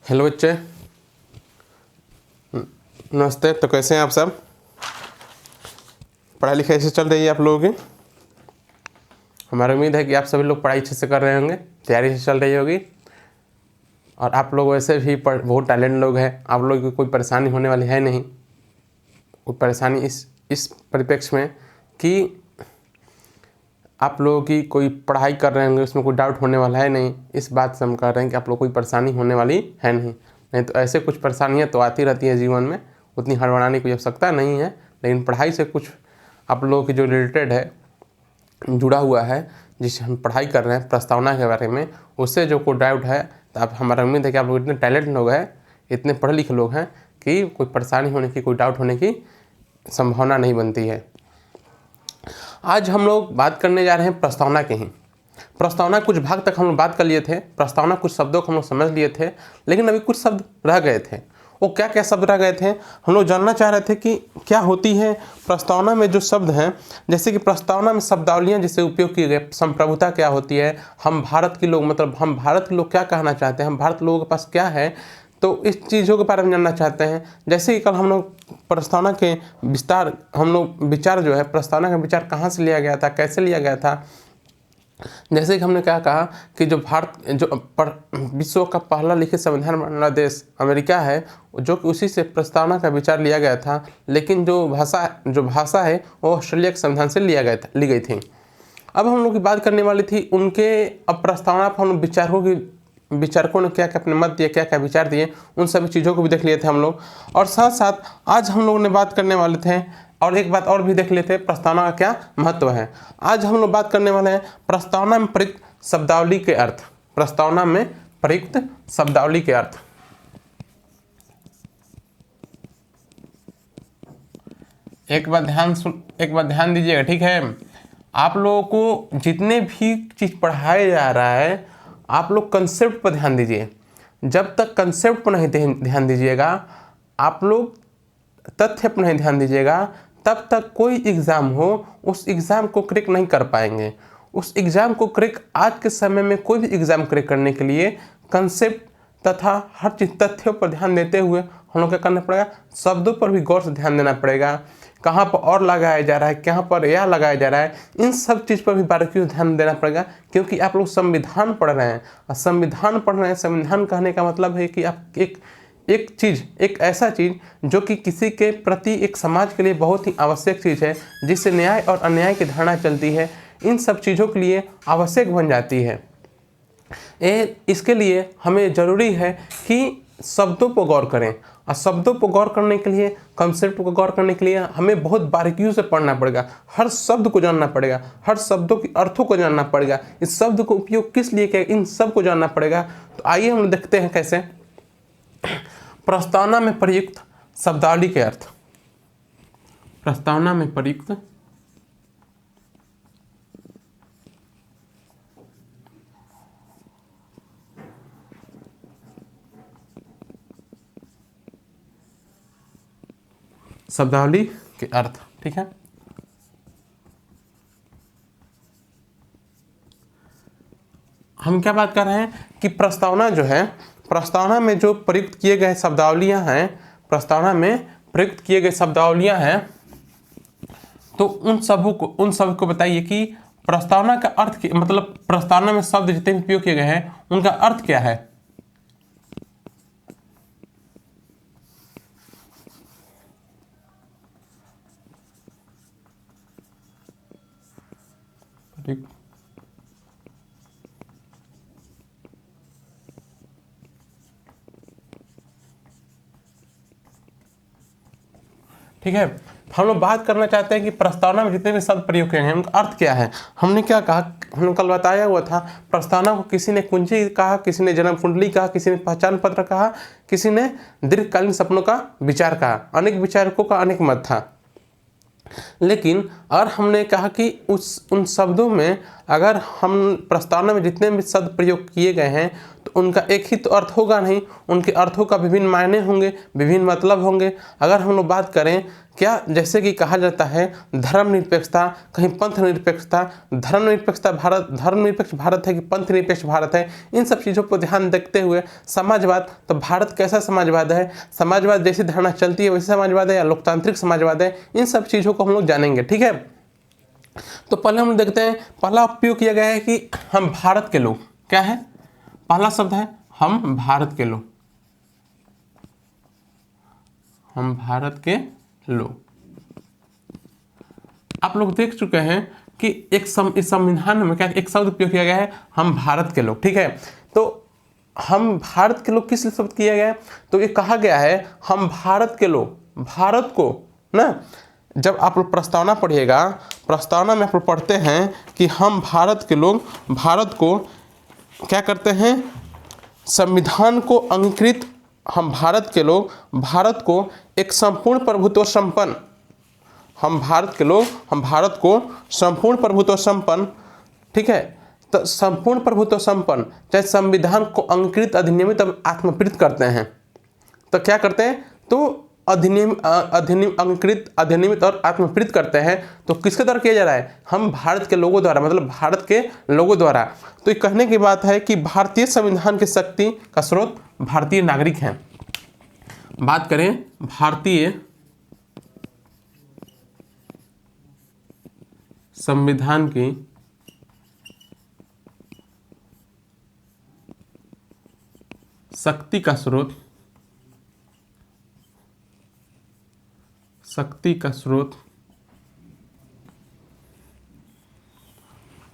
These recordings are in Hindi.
हेलो बच्चे, नमस्ते। तो कैसे हैं आप सब? पढ़ाई लिखाई ऐसे चल रही है आप लोगों की? हमारी उम्मीद है कि आप सभी लोग पढ़ाई अच्छे से कर रहे होंगे, तैयारी से चल रही होगी। और आप लोग वैसे भी बहुत टैलेंट लोग हैं, आप लोग की कोई परेशानी होने वाली है नहीं। कोई परेशानी इस परिप्रेक्ष्य में कि आप लोगों की कोई पढ़ाई कर रहे होंगे, उसमें कोई डाउट होने वाला है नहीं। इस बात से हम कह रहे हैं कि आप लोग कोई परेशानी होने वाली है नहीं तो ऐसे कुछ परेशानियां तो आती रहती हैं जीवन में, उतनी हड़बड़ाने की आवश्यकता नहीं है। लेकिन पढ़ाई से कुछ आप लोगों की जो रिलेटेड है, जुड़ा हुआ है, जिससे हम पढ़ाई कर रहे हैं प्रस्तावना के बारे में, उससे जो कोई डाउट है तो आप, हमारा उम्मीद है कि आप लोग इतने टैलेंट लोग हैं, इतने पढ़े लिखे लोग हैं कि कोई परेशानी होने की, कोई डाउट होने की संभावना नहीं बनती है। आज हम लोग बात करने जा रहे हैं प्रस्तावना के ही। प्रस्तावना कुछ भाग तक हम लोग बात कर लिए थे, प्रस्तावना कुछ शब्दों को हम लोग समझ लिए थे, लेकिन अभी कुछ शब्द रह गए थे। वो क्या क्या शब्द रह गए थे, हम लोग जानना चाह रहे थे कि क्या होती है प्रस्तावना में जो शब्द हैं। जैसे कि प्रस्तावना में शब्दावलियाँ जिससे उपयोग किए गए, संप्रभुता क्या होती है, हम भारत के लोग, मतलब हम भारत के लोग क्या कहना चाहते हैं, हम भारत लोगों के पास क्या है, तो इस चीज़ों के बारे में जानना चाहते हैं। जैसे कि कल हम लोग प्रस्तावना के विस्तार, हम लोग विचार जो है, प्रस्तावना का विचार कहाँ से लिया गया था, कैसे लिया गया था। जैसे कि हमने क्या कहा कि जो विश्व का पहला लिखित संविधान वाला देश अमेरिका है, जो कि उसी से प्रस्तावना का विचार लिया गया था। लेकिन जो भाषा है वो ऑस्ट्रेलिया के संविधान से ली गई थी। अब हम लोग की बात करने वाली थी उनके, अब प्रस्तावना पर हम विचारकों ने क्या क्या अपने मत दिए, क्या क्या विचार दिए, उन सभी चीज़ों को भी देख लिए थे हम लोग। और साथ साथ आज हम लोगों ने बात करने वाले थे, और एक बात और भी देख लेते हैं, प्रस्तावना का क्या महत्व है। आज हम लोग बात करने वाले हैं प्रस्तावना में प्रयुक्त शब्दावली के अर्थ। प्रस्तावना में प्रयुक्त शब्दावली के अर्थ। एक बार ध्यान दीजिएगा, ठीक है। आप लोगों को जितने भी चीज़ पढ़ाया जा रहा है, आप लोग कंसेप्ट पर ध्यान दीजिए। जब तक कंसेप्ट पर नहीं ध्यान दीजिएगा, आप लोग तथ्य पर नहीं ध्यान दीजिएगा, तब तक कोई एग्ज़ाम हो उस एग्ज़ाम को क्रैक नहीं कर पाएंगे। उस एग्ज़ाम को क्रैक, आज के समय में कोई भी एग्ज़ाम क्रैक करने के लिए कंसेप्ट तथा हर चीज़ तथ्यों पर ध्यान देते हुए हम लोग क्या करना पड़ेगा, शब्दों पर भी गौर से ध्यान देना पड़ेगा। कहाँ पर और लगाया जा रहा है, कहाँ पर या लगाया जा रहा है, इन सब चीज़ पर भी बारीकियों से ध्यान देना पड़ेगा। क्योंकि आप लोग संविधान पढ़ रहे हैं, और संविधान पढ़ रहे हैं, संविधान कहने का मतलब है कि आप एक ऐसा चीज़ जो कि किसी के प्रति, एक समाज के लिए बहुत ही आवश्यक चीज़ है, जिससे न्याय और अन्याय की धारणा चलती है, इन सब चीज़ों के लिए आवश्यक बन जाती है। इसके लिए हमें ज़रूरी है कि शब्दों पर गौर करें, और शब्दों पर गौर करने के लिए, कंसेप्ट पर गौर करने के लिए हमें बहुत बारीकियों से पढ़ना पड़ेगा। हर शब्द को जानना पड़ेगा, हर शब्दों के अर्थों को जानना पड़ेगा, इस शब्द को उपयोग किस लिए किया, इन सब को जानना पड़ेगा। तो आइए हम देखते हैं कैसे। प्रस्तावना में प्रयुक्त शब्दावली के अर्थ। प्रस्तावना में प्रयुक्त शब्दावली के अर्थ, ठीक है। हम क्या बात कर रहे हैं कि प्रस्तावना जो है, प्रस्तावना में जो प्रयुक्त किए गए शब्दावलियां हैं, प्रस्तावना में प्रयुक्त किए गए शब्दावलियां हैं, तो उन सबको बताइए कि प्रस्तावना का अर्थ, मतलब प्रस्तावना में शब्द जितने भी उपयोग किए गए हैं उनका अर्थ क्या है। ठीक है, हम लोग बात करना चाहते हैं कि प्रस्तावना में जितने भी शब्द प्रयोग किए हैं उनका अर्थ क्या है। हमने क्या कहा, हमने कल बताया हुआ था, प्रस्तावना को किसी ने कुंजी कहा, किसी ने जन्म कुंडली कहा, किसी ने पहचान पत्र कहा, किसी ने दीर्घकालीन सपनों का विचार कहा। अनेक विचारकों का अनेक मत था। लेकिन अगर हमने कहा कि उन शब्दों में, अगर हम प्रस्तावना में जितने भी शब्द प्रयोग किए गए हैं तो उनका एक ही तो अर्थ होगा नहीं, उनके अर्थों का विभिन्न मायने होंगे, विभिन्न मतलब होंगे। अगर हम लोग बात करें क्या, जैसे कि कहा जाता है धर्मनिरपेक्षता, कहीं पंथ निरपेक्षता, धर्मनिरपेक्ष भारत है कि पंथ निरपेक्ष भारत है, इन सब चीज़ों को ध्यान देखते हुए समाजवाद, तो भारत कैसा समाजवाद है, समाजवाद जैसी धारणा चलती है वैसे समाजवाद है या लोकतांत्रिक समाजवाद है, इन सब चीज़ों को हम लोग जानेंगे। ठीक है, तो पहले हम देखते हैं, पहला उपयोग किया गया है कि हम भारत के लोग, क्या है, पहला शब्द है हम भारत के लोग, हम भारत के लोग। आप लोग देख चुके हैं कि इस संविधान में क्या एक शब्द उपयोग किया गया है, हम भारत के लोग। ठीक है, तो हम भारत के लोग किस लिए शब्द किया गया है, तो ये कहा गया है हम भारत के लोग, भारत को ना, जब आप लोग प्रस्तावना पढ़िएगा, प्रस्तावना में आप लोग पढ़ते हैं कि हम भारत के लोग भारत को क्या करते हैं, संविधान को अंगीकृत, हम भारत के लोग भारत को एक संपूर्ण प्रभुत्व संपन्न, हम भारत के लोग हम भारत को संपूर्ण प्रभुत्व संपन्न, ठीक है, तो संपूर्ण प्रभुत्व संपन्न चाहे संविधान को अंगीकृत, अधिनियमित और आत्मप्रीत करते हैं। तो क्या करते हैं, तो अंगीकृत, अधिनियमित और आत्मप्रीत करते हैं। तो किसके द्वारा किया जा रहा है, हम भारत के लोगों द्वारा, मतलब भारत के लोगों द्वारा। तो ये कहने की बात है कि भारतीय संविधान की शक्ति का स्रोत भारतीय नागरिक हैं। बात करें भारतीय संविधान की शक्ति का स्रोत, शक्ति का स्रोत,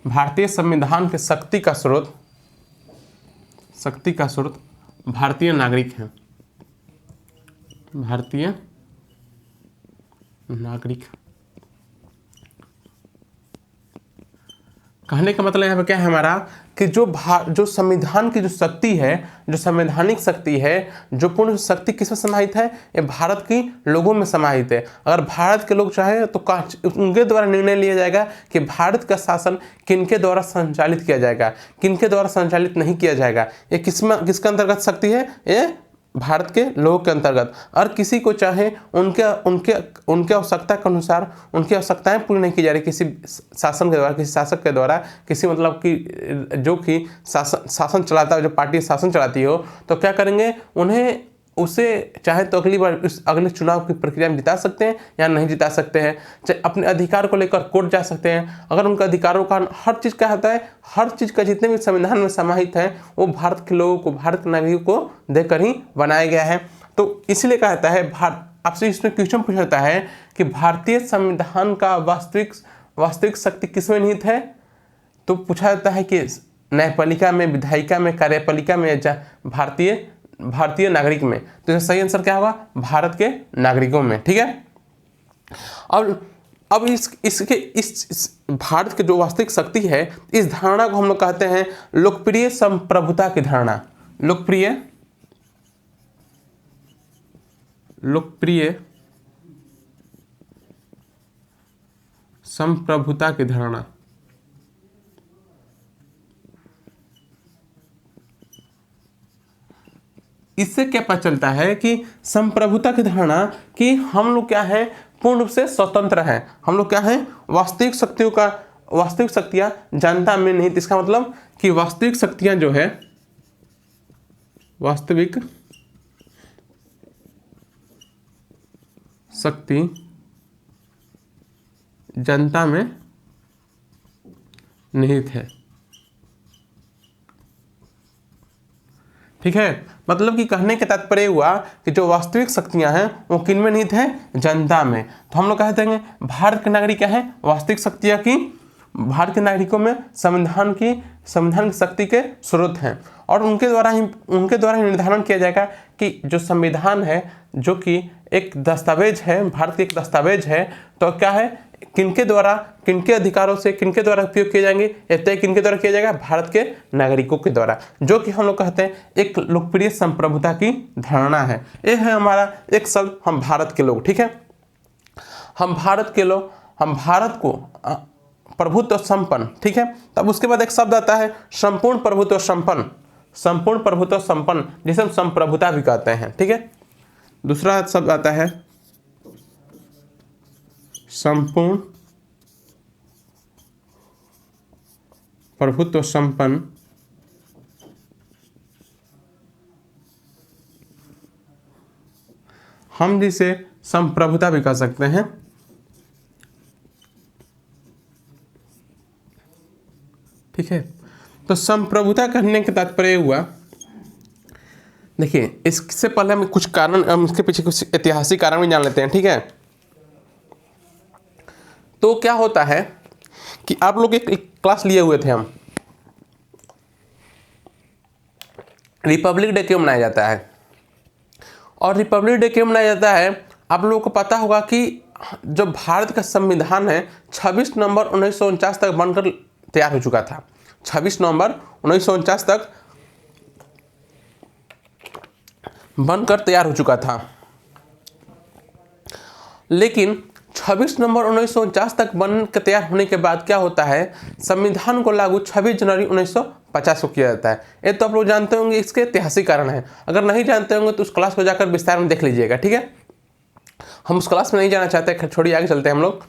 भारतीय संविधान के शक्ति का स्रोत, शक्ति का स्रोत भारतीय नागरिक हैं, भारतीय नागरिक। कहने का मतलब यहाँ पे क्या है हमारा, कि जो संविधान की जो शक्ति है, जो संवैधानिक शक्ति है, जो पूर्ण शक्ति किसमें समाहित है, ये भारत के लोगों में समाहित है। अगर भारत के लोग चाहे तो उनके द्वारा निर्णय लिया जाएगा कि भारत का शासन किनके द्वारा संचालित किया जाएगा, किनके द्वारा संचालित नहीं किया जाएगा। ये किसके अंतर्गत शक्ति है, ये भारत के लोगों के अंतर्गत। और किसी को चाहे उनके आवश्यकता के अनुसार उनकी आवश्यकताएं पूरी नहीं की जा रही किसी शासन के द्वारा, किसी शासक के द्वारा, किसी मतलब कि जो कि शासन चलाता है, जो पार्टी शासन चलाती हो, तो क्या करेंगे, उन्हें उसे चाहे तो अगले चुनाव की प्रक्रिया में जिता सकते हैं या नहीं जिता सकते हैं, चाहे अपने अधिकार को लेकर कोर्ट जा सकते हैं। अगर उनके अधिकारों का हर चीज़ क्या होता है, हर चीज़ का जितने भी संविधान में समाहित है वो भारत के लोगों को, भारत के नागरिकों को देकर ही बनाया गया है। तो इसलिए कहता है आपसे इसमें क्वेश्चन पूछा जाता है कि भारतीय संविधान का वास्तविक शक्ति किसमें निहित है, तो पूछा जाता है कि न्यायपालिका में, विधायिका में, कार्यपालिका में, भारतीय नागरिक में। तो इसका सही आंसर क्या होगा, भारत के नागरिकों में। ठीक है, अब इस भारत की जो वास्तविक शक्ति है, इस धारणा को हम लोग कहते हैं लोकप्रिय संप्रभुता की धारणा, लोकप्रिय संप्रभुता की धारणा। इससे क्या पता चलता है कि संप्रभुता की धारणा कि हम लोग क्या है, पूर्ण रूप से स्वतंत्र हैं, हम लोग क्या है, वास्तविक शक्तियां जनता में नहीं। इसका मतलब कि वास्तविक शक्तियां जो है, वास्तविक शक्ति जनता में निहित है। ठीक है, मतलब कि कहने का तात्पर्य हुआ कि जो वास्तविक शक्तियां हैं वो किन में निहित है, जनता में। तो हम लोग कहते हैं भारत के नागरिक क्या है, वास्तविक शक्तियां की भारत के नागरिकों में संविधान की शक्ति के स्रोत हैं। और उनके द्वारा ही निर्धारण किया जाएगा कि जो संविधान है, जो कि एक दस्तावेज है, भारत की एक दस्तावेज है, तो क्या है, किनके द्वारा, किनके अधिकारों से, किनके द्वारा उपयोग किए जाएंगे, तय किनके द्वारा किया जाएगा, भारत के नागरिकों के द्वारा, जो कि हम लोग कहते हैं एक लोकप्रिय संप्रभुता की धारणा है। ये है हमारा एक शब्द, हम भारत के लोग। ठीक है, हम भारत के लोग, हम भारत को प्रभुत्व संपन्न। ठीक है, तब उसके बाद एक शब्द आता है संपूर्ण प्रभुत्व संपन्न, संपूर्ण प्रभुत्व संपन्न, जिसे हम संप्रभुता भी कहते हैं। ठीक है, दूसरा शब्द आता है संपूर्ण प्रभुत्व संपन्न हम जिसे संप्रभुता भी कह सकते हैं, ठीक है। तो संप्रभुता कहने का तात्पर्य हुआ, देखिए इससे पहले हम कुछ कारण, हम इसके पीछे कुछ ऐतिहासिक कारण भी जान लेते हैं, ठीक है। तो क्या होता है कि आप लोग एक क्लास लिए हुए थे हम, रिपब्लिक डे क्यों मनाया जाता है, और रिपब्लिक डे क्यों मनाया जाता है, आप लोगों को पता होगा कि जो भारत का संविधान है 26 नवंबर 1949 तक बनकर तैयार हो चुका था। 26 नवंबर 1949 तक बनकर तैयार हो चुका था, लेकिन 26 नवंबर 1949 तक बनकर तैयार होने के बाद क्या होता है, संविधान को लागू 26 जनवरी 1950 को किया जाता है। ये तो आप लोग जानते होंगे, इसके ऐतिहासिक कारण है। अगर नहीं जानते होंगे तो उस क्लास को जाकर विस्तार में देख लीजिएगा, ठीक है। हम उस क्लास में नहीं जाना चाहते, छोड़िए आगे चलते हैं हम लोग।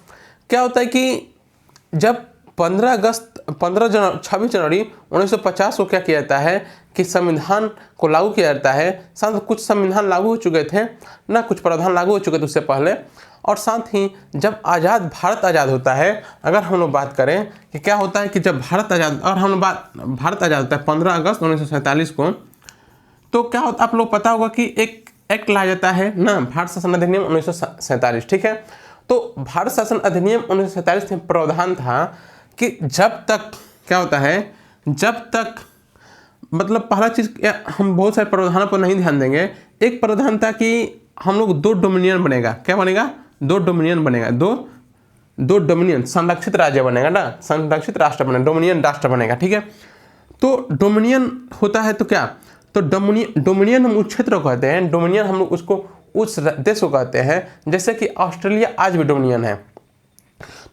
क्या होता है कि जब 26 जनवरी 1950 को क्या किया जाता है कि संविधान को लागू किया जाता है। साथ कुछ संविधान लागू हो चुके थे ना, कुछ प्रावधान लागू हो चुके थे उससे पहले। और साथ ही जब भारत आज़ाद होता है, अगर हम लोग बात करें कि क्या होता है कि जब भारत आज़ाद होता है 15 अगस्त 1947 को, तो क्या होता है आप लोग पता होगा कि एक एक्ट लाया जाता है ना, भारत शासन अधिनियम 1947, ठीक है। तो भारत शासन अधिनियम 1947 में प्रावधान था कि जब तक क्या होता है, जब तक मतलब पहला चीज़, हम बहुत सारे प्रावधानों पर नहीं ध्यान देंगे। एक प्रावधान था कि हम लोग 2 डोमिनियन बनेगा, क्या बनेगा, 2 डोमिनियन बनेगा, दो डोमिनियन, संरक्षित राज्य बनेगा ना, संरक्षित राष्ट्र बनेगा, डोमिनियन राष्ट्र बनेगा, ठीक है। तो डोमिनियन होता है तो क्या, तो डोमिनियन हम उस क्षेत्र को कहते हैं, डोमिनियन हम लोग उसको उस देश को कहते हैं, जैसे कि ऑस्ट्रेलिया आज भी डोमिनियन है।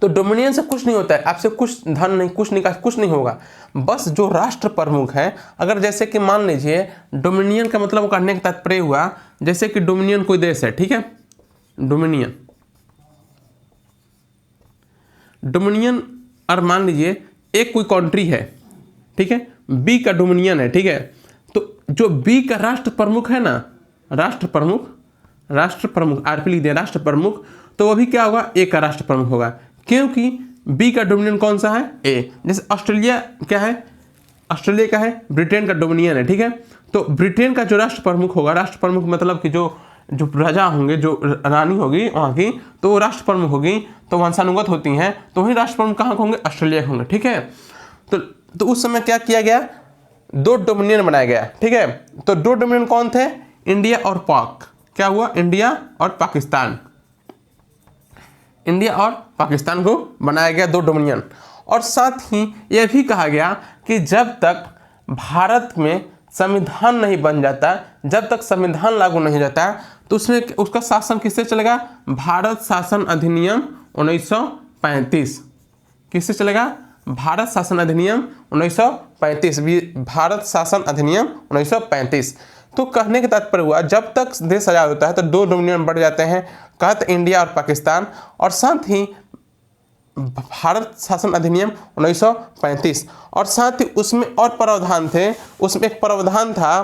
तो डोमिनियन से कुछ नहीं होता है, आपसे कुछ धन नहीं, कुछ निकास, कुछ नहीं होगा। बस जो राष्ट्र प्रमुख है, अगर जैसे कि मान लीजिए डोमिनियन का मतलब कहने का तात्पर्य हुआ, जैसे कि डोमिनियन कोई देश है, ठीक है, डोमिनियन और मान लीजिए एक कोई कंट्री है, ठीक है, बी का डोमिनियन है, ठीक है। तो जो बी का राष्ट्र प्रमुख है ना, राष्ट्र प्रमुख आरपी लिख दिया, राष्ट्र प्रमुख, तो वो भी क्या होगा, ए का राष्ट्र प्रमुख होगा, क्योंकि बी का डोमिनियन कौन सा है, ए। जैसे ऑस्ट्रेलिया क्या है, ऑस्ट्रेलिया का है, ब्रिटेन का डोमिनियन है, ठीक है। तो ब्रिटेन का जो राष्ट्र प्रमुख होगा, राष्ट्र प्रमुख मतलब कि जो प्रजा होंगे, जो रानी होगी वहाँ की, तो वो राष्ट्र प्रमुख होगी, तो वंशानुगत होती हैं, तो वही राष्ट्र प्रमुख कहाँ होंगे, ऑस्ट्रेलिया के होंगे, ठीक है। तो उस समय क्या किया गया, 2 डोमिनियन बनाया गया, ठीक है। तो 2 डोमिनियन कौन थे, इंडिया और पाक। क्या हुआ, इंडिया और पाकिस्तान, इंडिया और पाकिस्तान को बनाया गया 2 डोमिनियन। और साथ ही यह भी कहा गया कि जब तक भारत में संविधान नहीं बन जाता, जब तक संविधान लागू नहीं जाता, तो उसमें उसका शासन किससे चलेगा, भारत शासन अधिनियम 1935। किससे चलेगा, भारत शासन अधिनियम 1935, भारत शासन अधिनियम 1935। तो कहने का तात्पर्य हुआ, जब तक देश आज़ाद होता है तो 2 डोमिनियन बढ़ जाते हैं, कहते इंडिया और पाकिस्तान, और साथ ही भारत शासन अधिनियम 1935। और साथ ही उसमें और प्रावधान थे, उसमें एक प्रावधान था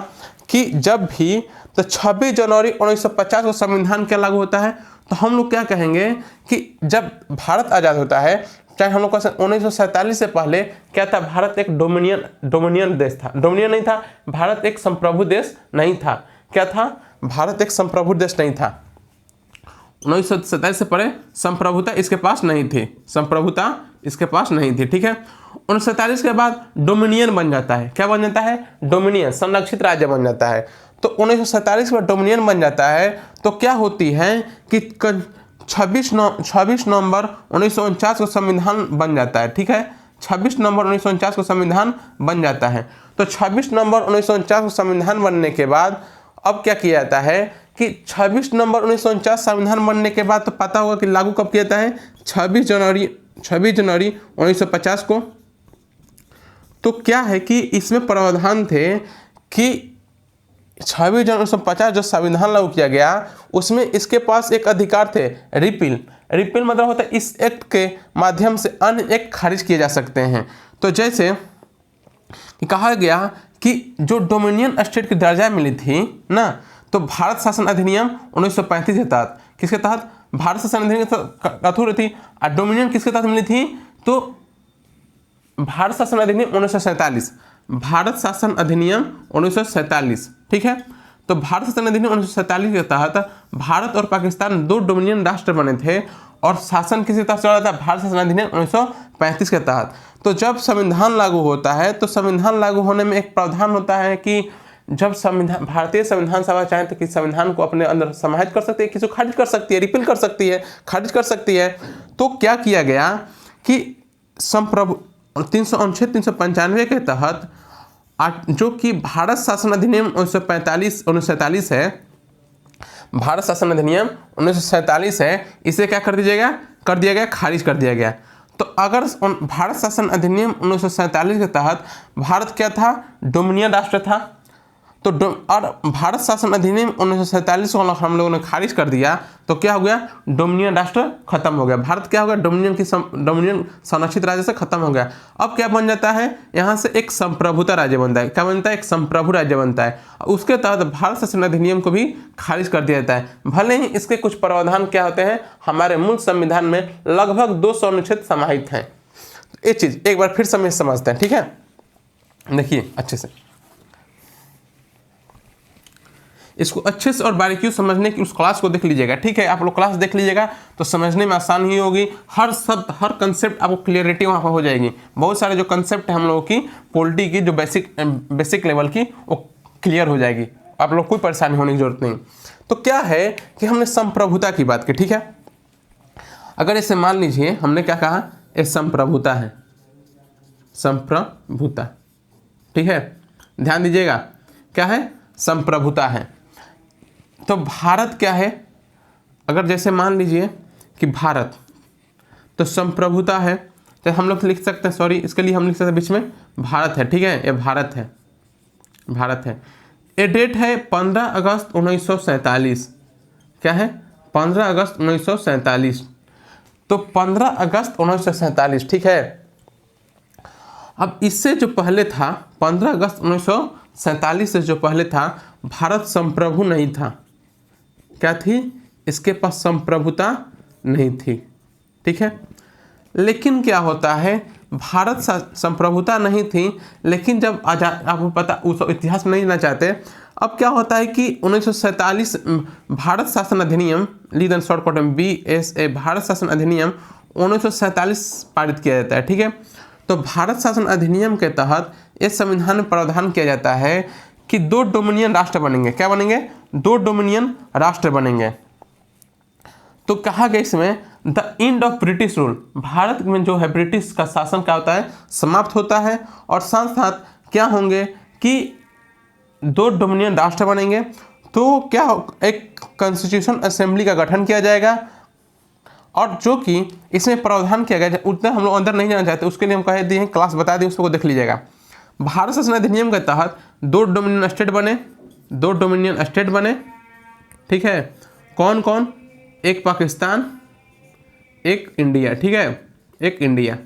कि जब भी तो 26 जनवरी 1950 को संविधान क्या लागू होता है, तो हम लोग क्या कहेंगे कि जब भारत आज़ाद होता है, चाहे हम लोग का 1947 से पहले क्या था, भारत एक डोमिनियन देश था, डोमिनियन नहीं था, भारत एक संप्रभु देश नहीं था। क्या था, भारत एक संप्रभु देश नहीं था। 1947 से पहले संप्रभुता इसके पास नहीं थी, संप्रभुता इसके पास नहीं थी, ठीक है। 1947 के बाद डोमिनियन बन जाता है, क्या बन जाता है, डोमिनियन, संरक्षित राज्य बन जाता है। तो 1947 के बाद डोमिनियन बन जाता है, तो क्या होती है कि 26 नवंबर 1949 को संविधान बन जाता है, ठीक है। 26 नवंबर 1949 को संविधान बन जाता है। तो 26 नवंबर 1949 को संविधान बनने के बाद अब क्या किया जाता है कि 26 नवंबर 1949 संविधान बनने के बाद, तो पता होगा कि लागू कब किया जाता है, 26 जनवरी 1950 को। तो क्या है कि इसमें प्रावधान थे कि 26 जनवरी 1950 जो संविधान लागू किया गया उसमें इसके पास एक अधिकार थे, रिपील। रिपील मतलब होता है इस एक्ट के माध्यम से अन्य एक्ट खारिज किए जा सकते हैं। तो जैसे कहा गया कि जो डोमिनियन स्टेट की दर्जा मिली थी ना, तो भारत शासन अधिनियम 1935 के तहत, किसके तहत? भारत शासन अधिनियम अथॉरिटी थी। और डोमिनियन किसके तहत मिली थी? तो भारत शासन अधिनियम 1947, भारत शासन अधिनियम 1947, ठीक है। तो भारत शासन अधिनियम 1947 के तहत भारत और पाकिस्तान दो डोमिनियन राष्ट्र बने थे और शासन किसके तहत चला था? भारत शासन अधिनियम 1935 के तहत। तो जब संविधान लागू होता है तो संविधान लागू होने में एक प्रावधान होता है कि जब संविधान, भारतीय संविधान सभा चाहे तो किसी संविधान को अपने अंदर समाहित कर सकती है, किसी को खारिज कर सकती है, रिपील कर सकती है, खारिज कर सकती है। तो क्या किया गया कि संप्रभु 395 के तहत जो कि भारत शासन अधिनियम 1947 है, भारत शासन अधिनियम 1947 है, इसे क्या कर दिया गया, खारिज कर दिया गया। तो अगर भारत शासन अधिनियम 1947 के तहत भारत क्या था? डोमिनियन राष्ट्र था। तो और भारत शासन अधिनियम 1947 को हम लोगों ने खारिज कर दिया, तो क्या हो गया? डोमिनियन राष्ट्र खत्म हो गया। भारत क्या हो गया? डोमिनियन संरक्षित राज्य से खत्म हो गया। अब क्या बन जाता है? यहाँ से एक संप्रभुता राज्य बनता है। क्या बनता है? एक संप्रभु राज्य बनता है। उसके तहत भारत शासन अधिनियम को भी खारिज कर दिया जाता है। भले ही इसके कुछ प्रावधान क्या होते हैं, हमारे मूल संविधान में लगभग 200 अनुच्छेद समाहित हैं। ये चीज़ एक बार फिर समझते हैं, ठीक है। देखिए अच्छे से इसको अच्छे से और बारीकी समझने की उस क्लास को देख लीजिएगा, ठीक है। आप लोग क्लास देख लीजिएगा तो समझने में आसान ही होगी। हर शब्द, हर कंसेप्ट आपको क्लियरिटी वहाँ पर हो जाएगी। बहुत सारे जो कंसेप्ट है हम लोगों की पॉलिटी की, जो बेसिक लेवल की, वो क्लियर हो जाएगी। आप लोग कोई परेशानी होने की जरूरत नहीं। तो क्या है कि हमने संप्रभुता की बात की, ठीक है। अगर इसे मान लीजिए हमने क्या कहा, ये संप्रभुता है, संप्रभुता, ठीक है। ध्यान दीजिएगा क्या है, संप्रभुता है। तो भारत क्या है, अगर जैसे मान लीजिए कि भारत, तो संप्रभुता है, तो हम लोग लिख सकते हैं, सॉरी इसके लिए हम लिख सकते हैं बीच में भारत है, ठीक है। ये भारत है, भारत है। ये डेट है 15 अगस्त 1947। क्या है? 15 अगस्त 1947। तो 15 अगस्त 1947, ठीक है। अब इससे जो पहले था, 15 अगस्त 1947 से जो पहले था, भारत संप्रभु नहीं था। क्या थी? इसके पास संप्रभुता नहीं थी, ठीक है। लेकिन क्या होता है, भारत संप्रभुता नहीं थी, लेकिन जब आपको पता, उस इतिहास में नहीं जाना चाहते। अब क्या होता है कि 1947 भारत शासन अधिनियम, लीड एंड शॉर्टकट में BSA, भारत शासन अधिनियम 1947 पारित किया जाता है, ठीक है। तो भारत शासन अधिनियम के तहत इस संविधान में प्रावधान किया जाता है कि 2 डोमिनियन राष्ट्र बनेंगे। क्या बनेंगे? 2 डोमिनियन राष्ट्र बनेंगे। तो कहा गया इसमें the end of British rule, Bharat में जो है ब्रिटिश का शासन क्या होता है, समाप्त होता है। और साथ साथ क्या होंगे कि 2 डोमिनियन राष्ट्र बनेंगे। तो क्या, एक कॉन्स्टिट्यूशन असेंबली का गठन किया जाएगा, और जो कि इसमें प्रावधान किया गया, उतना हम लोग अंदर नहीं जाना चाहते, उसके लिए हम कह दिए हैं, क्लास बता दी, उसको देख लीजिएगा। भारत शासन अधिनियम के तहत 2 डोमिनियन स्टेट बने, 2 डोमिनियन स्टेट बने, ठीक है। कौन कौन? एक पाकिस्तान, एक इंडिया, ठीक है, एक इंडिया।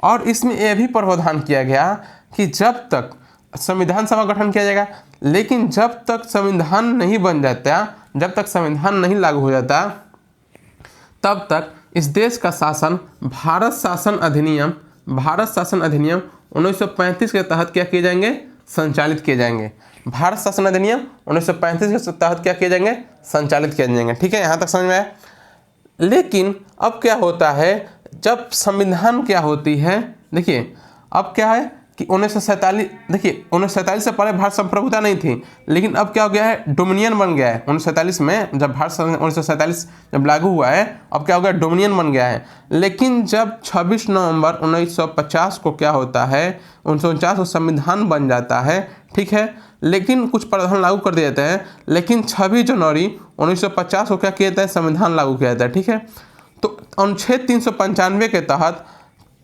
और इसमें यह भी प्रावधान किया गया कि जब तक संविधान सभा गठन किया जाएगा, लेकिन जब तक संविधान नहीं बन जाता, जब तक संविधान नहीं लागू हो जाता, तब तक इस देश का शासन भारत शासन अधिनियम 1935 के तहत क्या किए जाएंगे, संचालित किए जाएंगे। भारत शासन अधिनियम 1935 के तहत क्या किए जाएंगे, संचालित किए जाएंगे, ठीक है। यहाँ तक समझ में आया। लेकिन अब क्या होता है, जब संविधान क्या होती है, देखिए अब क्या है कि 1947, देखिए 1947 से पहले भारत संप्रभुता नहीं थी, लेकिन अब क्या हो गया है, डोमिनियन बन गया है। 1947 में जब भारत 1947 जब लागू हुआ है, अब क्या हो गया, डोमिनियन बन गया है। लेकिन जब 26 नवंबर 1950 को क्या होता है, 1949 को संविधान बन जाता है, ठीक है। लेकिन कुछ प्रावधान लागू कर दिए जाते हैं, लेकिन 26 जनवरी 1950 को क्या किया जाता है, संविधान लागू किया जाता है, ठीक है। तो अनुच्छेद 395 के तहत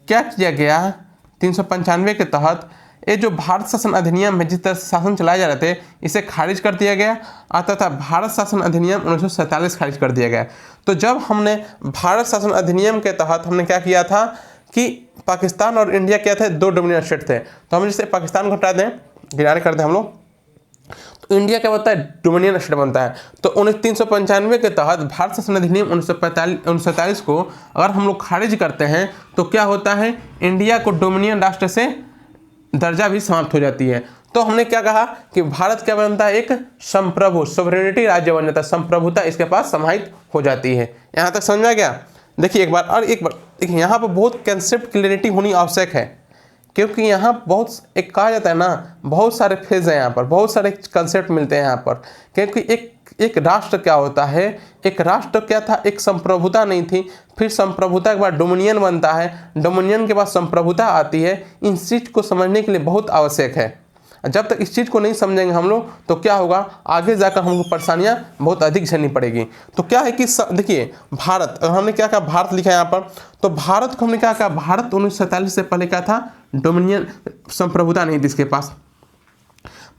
क्या किया गया, 395 के तहत ये जो भारत शासन अधिनियम है, जिस तरह से शासन चलाए जा रहे थे, इसे खारिज कर दिया गया तथा भारत शासन अधिनियम 1947 खारिज कर दिया गया। तो जब हमने भारत शासन अधिनियम के तहत हमने क्या किया था कि पाकिस्तान और इंडिया क्या थे, 2 डोमिनियन स्टेट थे। तो हम जैसे पाकिस्तान को हटा दें, किनारे कर दें हम लोग, तो इंडिया क्या बनता है, डोमिनियन स्टेट बनता है। तो 395 के तहत भारत शासन अधिनियम 1947 को अगर हम लोग खारिज करते हैं तो क्या होता है, इंडिया को डोमिनियन राष्ट्र से दर्जा भी समाप्त हो जाती है। तो हमने क्या कहा कि भारत क्या बनता है, एक संप्रभु सोवरेनिटी राज्य बन जाता है, संप्रभुता इसके पास समाहित हो जाती है। यहाँ तक समझा गया। देखिए एक बार देखिए यहाँ पर बहुत कंसेप्ट क्लियरिटी होनी आवश्यक है, क्योंकि यहाँ बहुत एक कहा जाता है ना, बहुत सारे फेज हैं यहाँ पर, बहुत सारे कंसेप्ट मिलते हैं यहाँ पर। क्योंकि एक राष्ट्र क्या होता है, एक राष्ट्र क्या था, एक संप्रभुता नहीं थी, फिर संप्रभुता के बाद डोमिनियन बनता है, डोमिनियन के बाद संप्रभुता आती है। इन चीज़ को समझने के लिए बहुत आवश्यक है। जब तक इस चीज़ को नहीं समझेंगे हम लोग तो क्या होगा, आगे जाकर हमको परेशानियाँ बहुत अधिक झेलनी पड़ेगी। तो क्या है कि देखिए भारत, अगर हमने क्या कहा, भारत लिखा है यहाँ पर, तो भारत को हमने क्या कहा, भारत 1947 से पहले क्या था, डोमिनियन संप्रभुता नहीं थी इसके पास।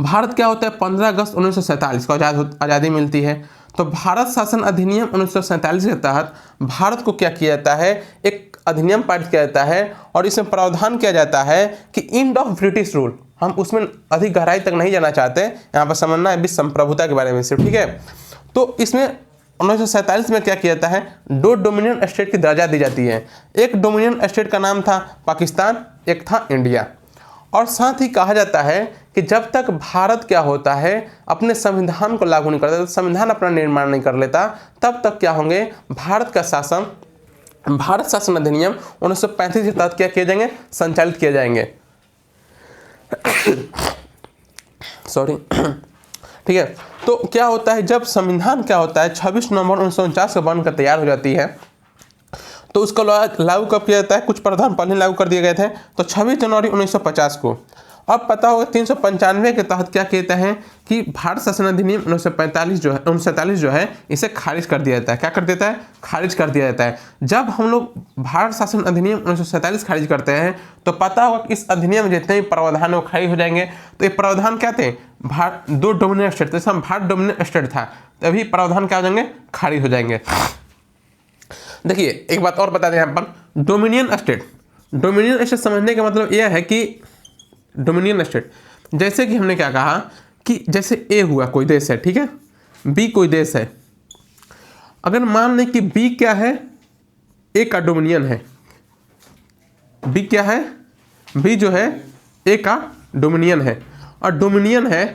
भारत क्या होता है, 15 अगस्त 1947 को आज़ादी मिलती है। तो भारत शासन अधिनियम 1947 के तहत भारत को क्या किया जाता है, एक अधिनियम पारित किया जाता है और इसमें प्रावधान किया जाता है कि एंड ऑफ ब्रिटिश रूल। हम उसमें अधिक गहराई तक नहीं जाना चाहते, यहाँ पर समझना है विश्व संप्रभुता के बारे में सिर्फ, ठीक है। तो इसमें 1947 में क्या किया जाता है, 2 डोमिनियन स्टेट की दर्जा दी जाती है। एक डोमिनियन स्टेट का नाम था पाकिस्तान, एक था इंडिया। और साथ ही कहा जाता है कि जब तक भारत क्या होता है, अपने संविधान को लागू नहीं करता, संविधान अपना निर्माण नहीं कर लेता, तब तक क्या होंगे, भारत का शासन, भारत शासन अधिनियम 1935 के तहत क्या किए जाएंगे, संचालित किए जाएंगे। सॉरी, ठीक है। तो क्या होता है, जब संविधान क्या होता है 26 नवंबर 1949 को बनकर तैयार हो जाती है, तो उसको लागू कब किया जाता है, कुछ प्रावधान पहले लागू कर दिए गए थे, तो 26 जनवरी 1950 को। अब पता होगा 395 के तहत क्या कहते हैं कि भारत शासन अधिनियम 1947 जो है इसे खारिज कर दिया जाता है। क्या कर देता है, खारिज कर दिया जाता है। जब हम लोग भारत शासन अधिनियम 1947 खारिज करते हैं तो पता होगा कि इस अधिनियम में जितने भी प्रावधान है वो खारिज हो जाएंगे। तो ये प्रावधान क्या थे, 2 डोमिनियन स्टेट थे, भारत डोमिनियन स्टेट था, तभी प्रावधान क्या हो जाएंगे, खारिज हो जाएंगे। देखिए एक बात और बता दें यहाँ पर, डोमिनियन स्टेट समझने का मतलब यह है कि डोमिनियन स्टेट, जैसे कि हमने क्या कहा कि जैसे ए हुआ कोई देश है, ठीक है, बी कोई देश है। अगर मान लें कि बी क्या है, ए का डोमिनियन है, बी क्या है, बी जो है ए का डोमिनियन है, और डोमिनियन है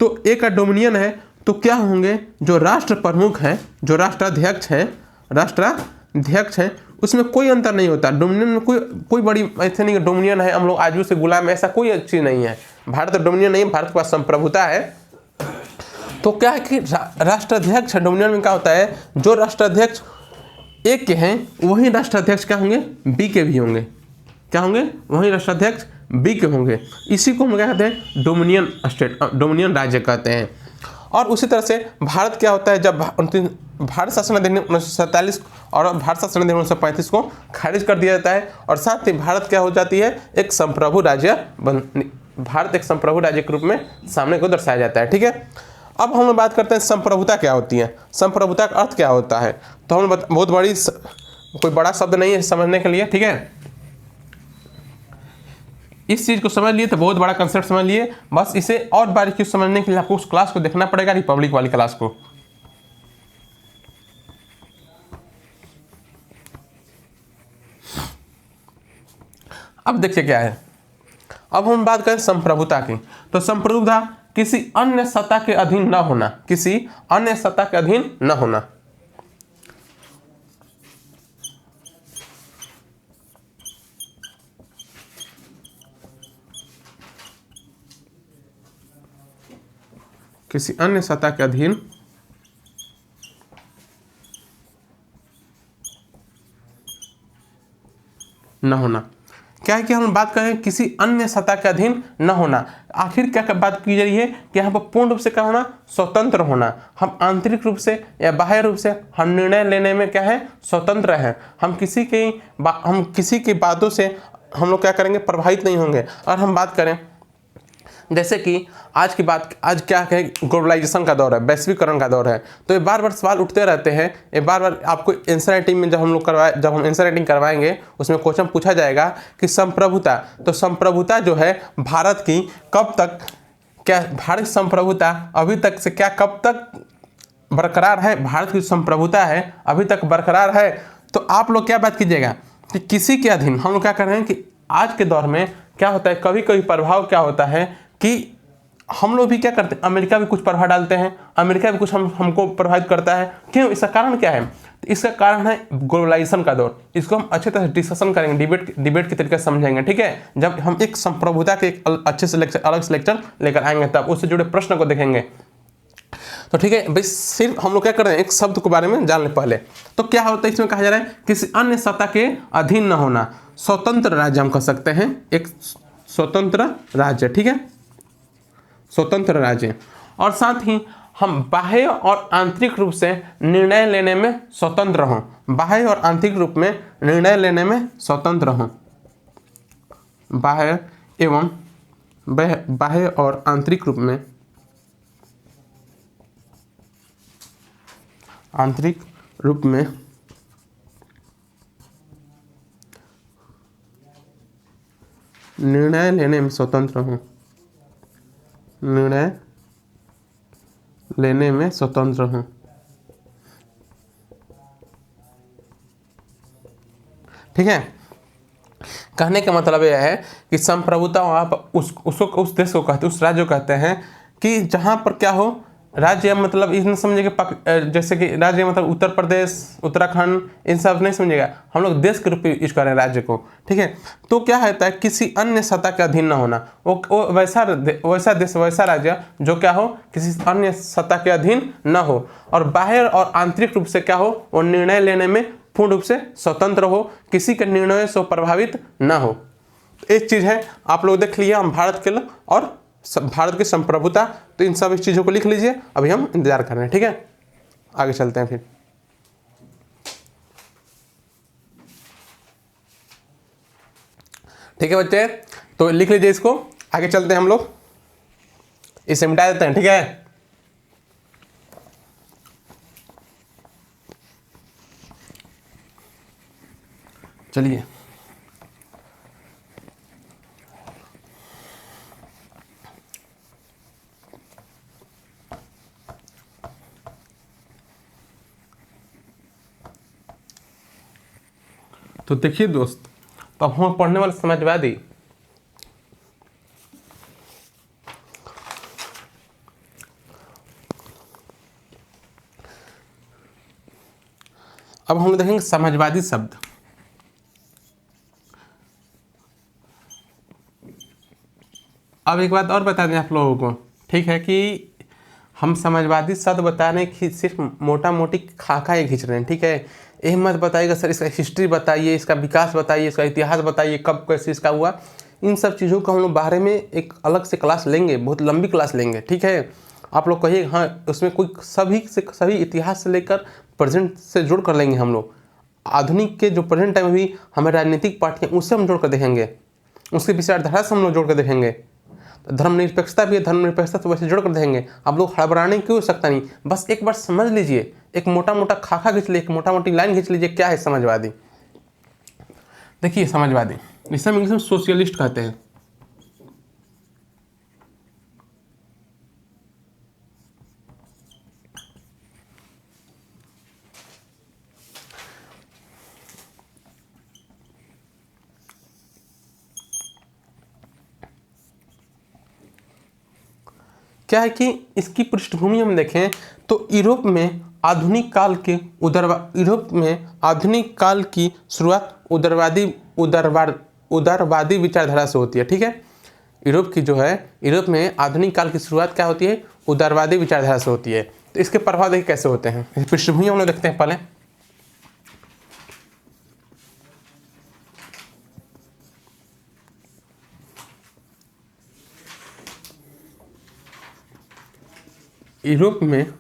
तो ए का डोमिनियन है, तो क्या होंगे, जो राष्ट्र प्रमुख हैं, जो राष्ट्राध्यक्ष हैं, उसमें कोई अंतर नहीं होता। डोमिनियन में कोई बड़ी ऐसे नहीं, डोमिनियन है हम लोग आजू से गुलाम, ऐसा कोई चीज़ नहीं है। भारत डोमिनियन नहीं है, भारत के पास संप्रभुता है। तो क्या है कि राष्ट्राध्यक्ष डोमिनियन में क्या होता है, जो राष्ट्राध्यक्ष ए के हैं वही राष्ट्राध्यक्ष क्या होंगे, बी के भी होंगे। क्या होंगे, वही राष्ट्राध्यक्ष बी के होंगे। इसी को हम क्या कहते हैं, डोमिनियन स्टेट, डोमिनियन राज्य कहते हैं। और उसी तरह से भारत क्या होता है, जब भारत शासन अधिनियम 1947 और भारत शासन अधिनियम 1935 को खारिज कर दिया जाता है, और साथ ही भारत क्या हो जाती है, एक संप्रभु राज्य भारत एक संप्रभु राज्य के रूप में सामने को दर्शाया जाता है, ठीक है। अब हम लोग बात करते हैं संप्रभुता क्या होती है, संप्रभुता का अर्थ क्या होता है। तो हम बहुत कोई बड़ा शब्द नहीं है समझने के लिए, ठीक है। इस चीज़ को समझ लिए तो बहुत बड़ा कंसेप्ट समझ लिए, बस इसे और बारीकी समझने के लिए आपको उस क्लास को देखना पड़ेगा, रिपब्लिक वाली क्लास को। अब देखिए क्या है, अब हम बात करें संप्रभुता की। तो संप्रभुता किसी अन्य सत्ता के अधीन न होना, किसी अन्य सत्ता के अधीन न होना। किसी अन्य सत्ता के अधीन न होना। क्या है कि हम बात करें किसी अन्य सत्ता के अधीन न होना, आखिर क्या बात की जा रही है कि यहाँ पर पूर्ण रूप से क्या होना, स्वतंत्र होना। हम आंतरिक रूप से या बाह्य रूप से हम निर्णय लेने में क्या है, स्वतंत्र हैं। हम किसी की बातों से हम लोग क्या करेंगे, प्रभावित नहीं होंगे। और हम बात करें जैसे कि आज क्या है, ग्लोबलाइजेशन का दौर है, वैश्वीकरण का दौर है, तो ये बार बार सवाल उठते रहते हैं। ये बार बार आपको आंसर राइटिंग में जब हम आंसर राइटिंग करवाएंगे उसमें क्वेश्चन पूछा जाएगा कि संप्रभुता, तो संप्रभुता जो है भारत की कब तक, क्या भारत की संप्रभुता अभी तक से क्या कब तक बरकरार है, भारत की संप्रभुता है अभी तक बरकरार है। तो आप लोग क्या बात कीजिएगा कि किसी के अधीन, हम लोग क्या कर रहे हैं कि आज के दौर में क्या होता है, कभी कभी प्रभाव क्या होता है कि हम लोग भी क्या करते हैं, अमेरिका भी कुछ प्रभाव डालते हैं, अमेरिका भी कुछ हमको प्रभावित करता है। क्यों, इसका कारण क्या है? तो इसका कारण है ग्लोबलाइजेशन का दौर। इसको हम अच्छे तरह से डिस्कशन करेंगे, डिबेट के तरीके से समझेंगे, ठीक है। जब हम एक संप्रभुता के एक अच्छे से अलग से लेक्चर लेकर आएंगे तब उससे जुड़े प्रश्न को देखेंगे। तो ठीक है, बस सिर्फ हम लोग क्या कर रहे हैं, एक शब्द के बारे में जान ले पहले। तो क्या होता है, इसमें कहा जा रहा है किसी अन्य सत्ता के अधीन न होना, स्वतंत्र राज्य हम कह सकते हैं, एक स्वतंत्र राज्य, ठीक है, स्वतंत्र राज्य। और साथ ही हम बाह्य और आंतरिक रूप से निर्णय लेने में स्वतंत्र हों, बाह्य और आंतरिक रूप में निर्णय लेने में स्वतंत्र हों, बाह्य और आंतरिक रूप में निर्णय लेने में स्वतंत्र हूँ, निर्णय लेने में स्वतंत्र हूँ। ठीक है, कहने का मतलब यह है कि संप्रभुता आप उस देश को कहते हैं, उस राज्य को कहते हैं कि जहाँ पर क्या हो, राज्य मतलब इसमें समझिएगा जैसे कि राज्य मतलब उत्तर प्रदेश, उत्तराखंड, इन सब नहीं समझिएगा, हम लोग देश के रूप में यूज कर रहे हैं राज्य को, ठीक है। तो क्या होता है, किसी अन्य सत्ता के अधीन न होना, वो वैसा देश, वैसा राज्य जो क्या हो, किसी अन्य सत्ता के अधीन न हो, और बाहर और आंतरिक रूप से क्या हो, वो निर्णय लेने में पूर्ण रूप से स्वतंत्र हो, किसी के निर्णय से प्रभावित न हो। एक चीज़ है, आप लोग देख लिए, हम भारत के और भारत की संप्रभुता, तो इन सब इस चीज़ों को लिख लीजिए, अभी हम इंतजार कर रहे हैं, ठीक है। आगे चलते हैं फिर। ठीक है बच्चे, तो लिख लीजिए इसको, आगे चलते हैं हम लोग, इसे मिटा देते हैं, ठीक है। चलिए, तो देखिए दोस्त, तो हम पढ़ने वाले समाजवादी, अब हम देखेंगे समाजवादी शब्द। अब एक बात और बता दें आप लोगों को, ठीक है, कि हम समाजवादी शब्द बताने की सिर्फ मोटा मोटी खाका ही खींच रहे हैं, ठीक है। ये मत बताइएगा सर इसका हिस्ट्री बताइए, इसका विकास बताइए, इसका इतिहास बताइए, कब कैसे इसका हुआ, इन सब चीज़ों का हम लोग बारे में एक अलग से क्लास लेंगे, बहुत लंबी क्लास लेंगे, ठीक है। आप लोग कहिए हाँ, उसमें कोई सभी इतिहास से लेकर प्रेजेंट से जोड़ कर लेंगे हम लोग, आधुनिक के जो प्रेजेंट टाइम में भी हमें राजनीतिक पार्टियाँ उससे हम जोड़ कर देखेंगे, उसके विचारधारा से हम लोग जोड़ कर देखेंगे। धर्मनिरपेक्षता भी है, धर्मनिरपेक्षता तो वैसे जोड़ कर देंगे, आप लोग हड़बड़ाने की आवश्यकता नहीं, बस एक बार समझ लीजिए, एक मोटा मोटा खाका खींच लीजिए, एक मोटा मोटी लाइन खींच लीजिए, क्या है समाजवादी। देखिए समाजवादी, इसे हम इंग्लिश में सोशलिस्ट कहते हैं। क्या है कि इसकी पृष्ठभूमि हम देखें तो यूरोप में आधुनिक काल की शुरुआत उदारवादी विचारधारा से होती है, ठीक है। यूरोप में आधुनिक काल की शुरुआत क्या होती है, उदारवादी विचारधारा से होती है। तो इसके प्रभाव देखिए कैसे होते हैं, पृष्ठभूमि हम लोग देखते हैं पहले। यूरोप में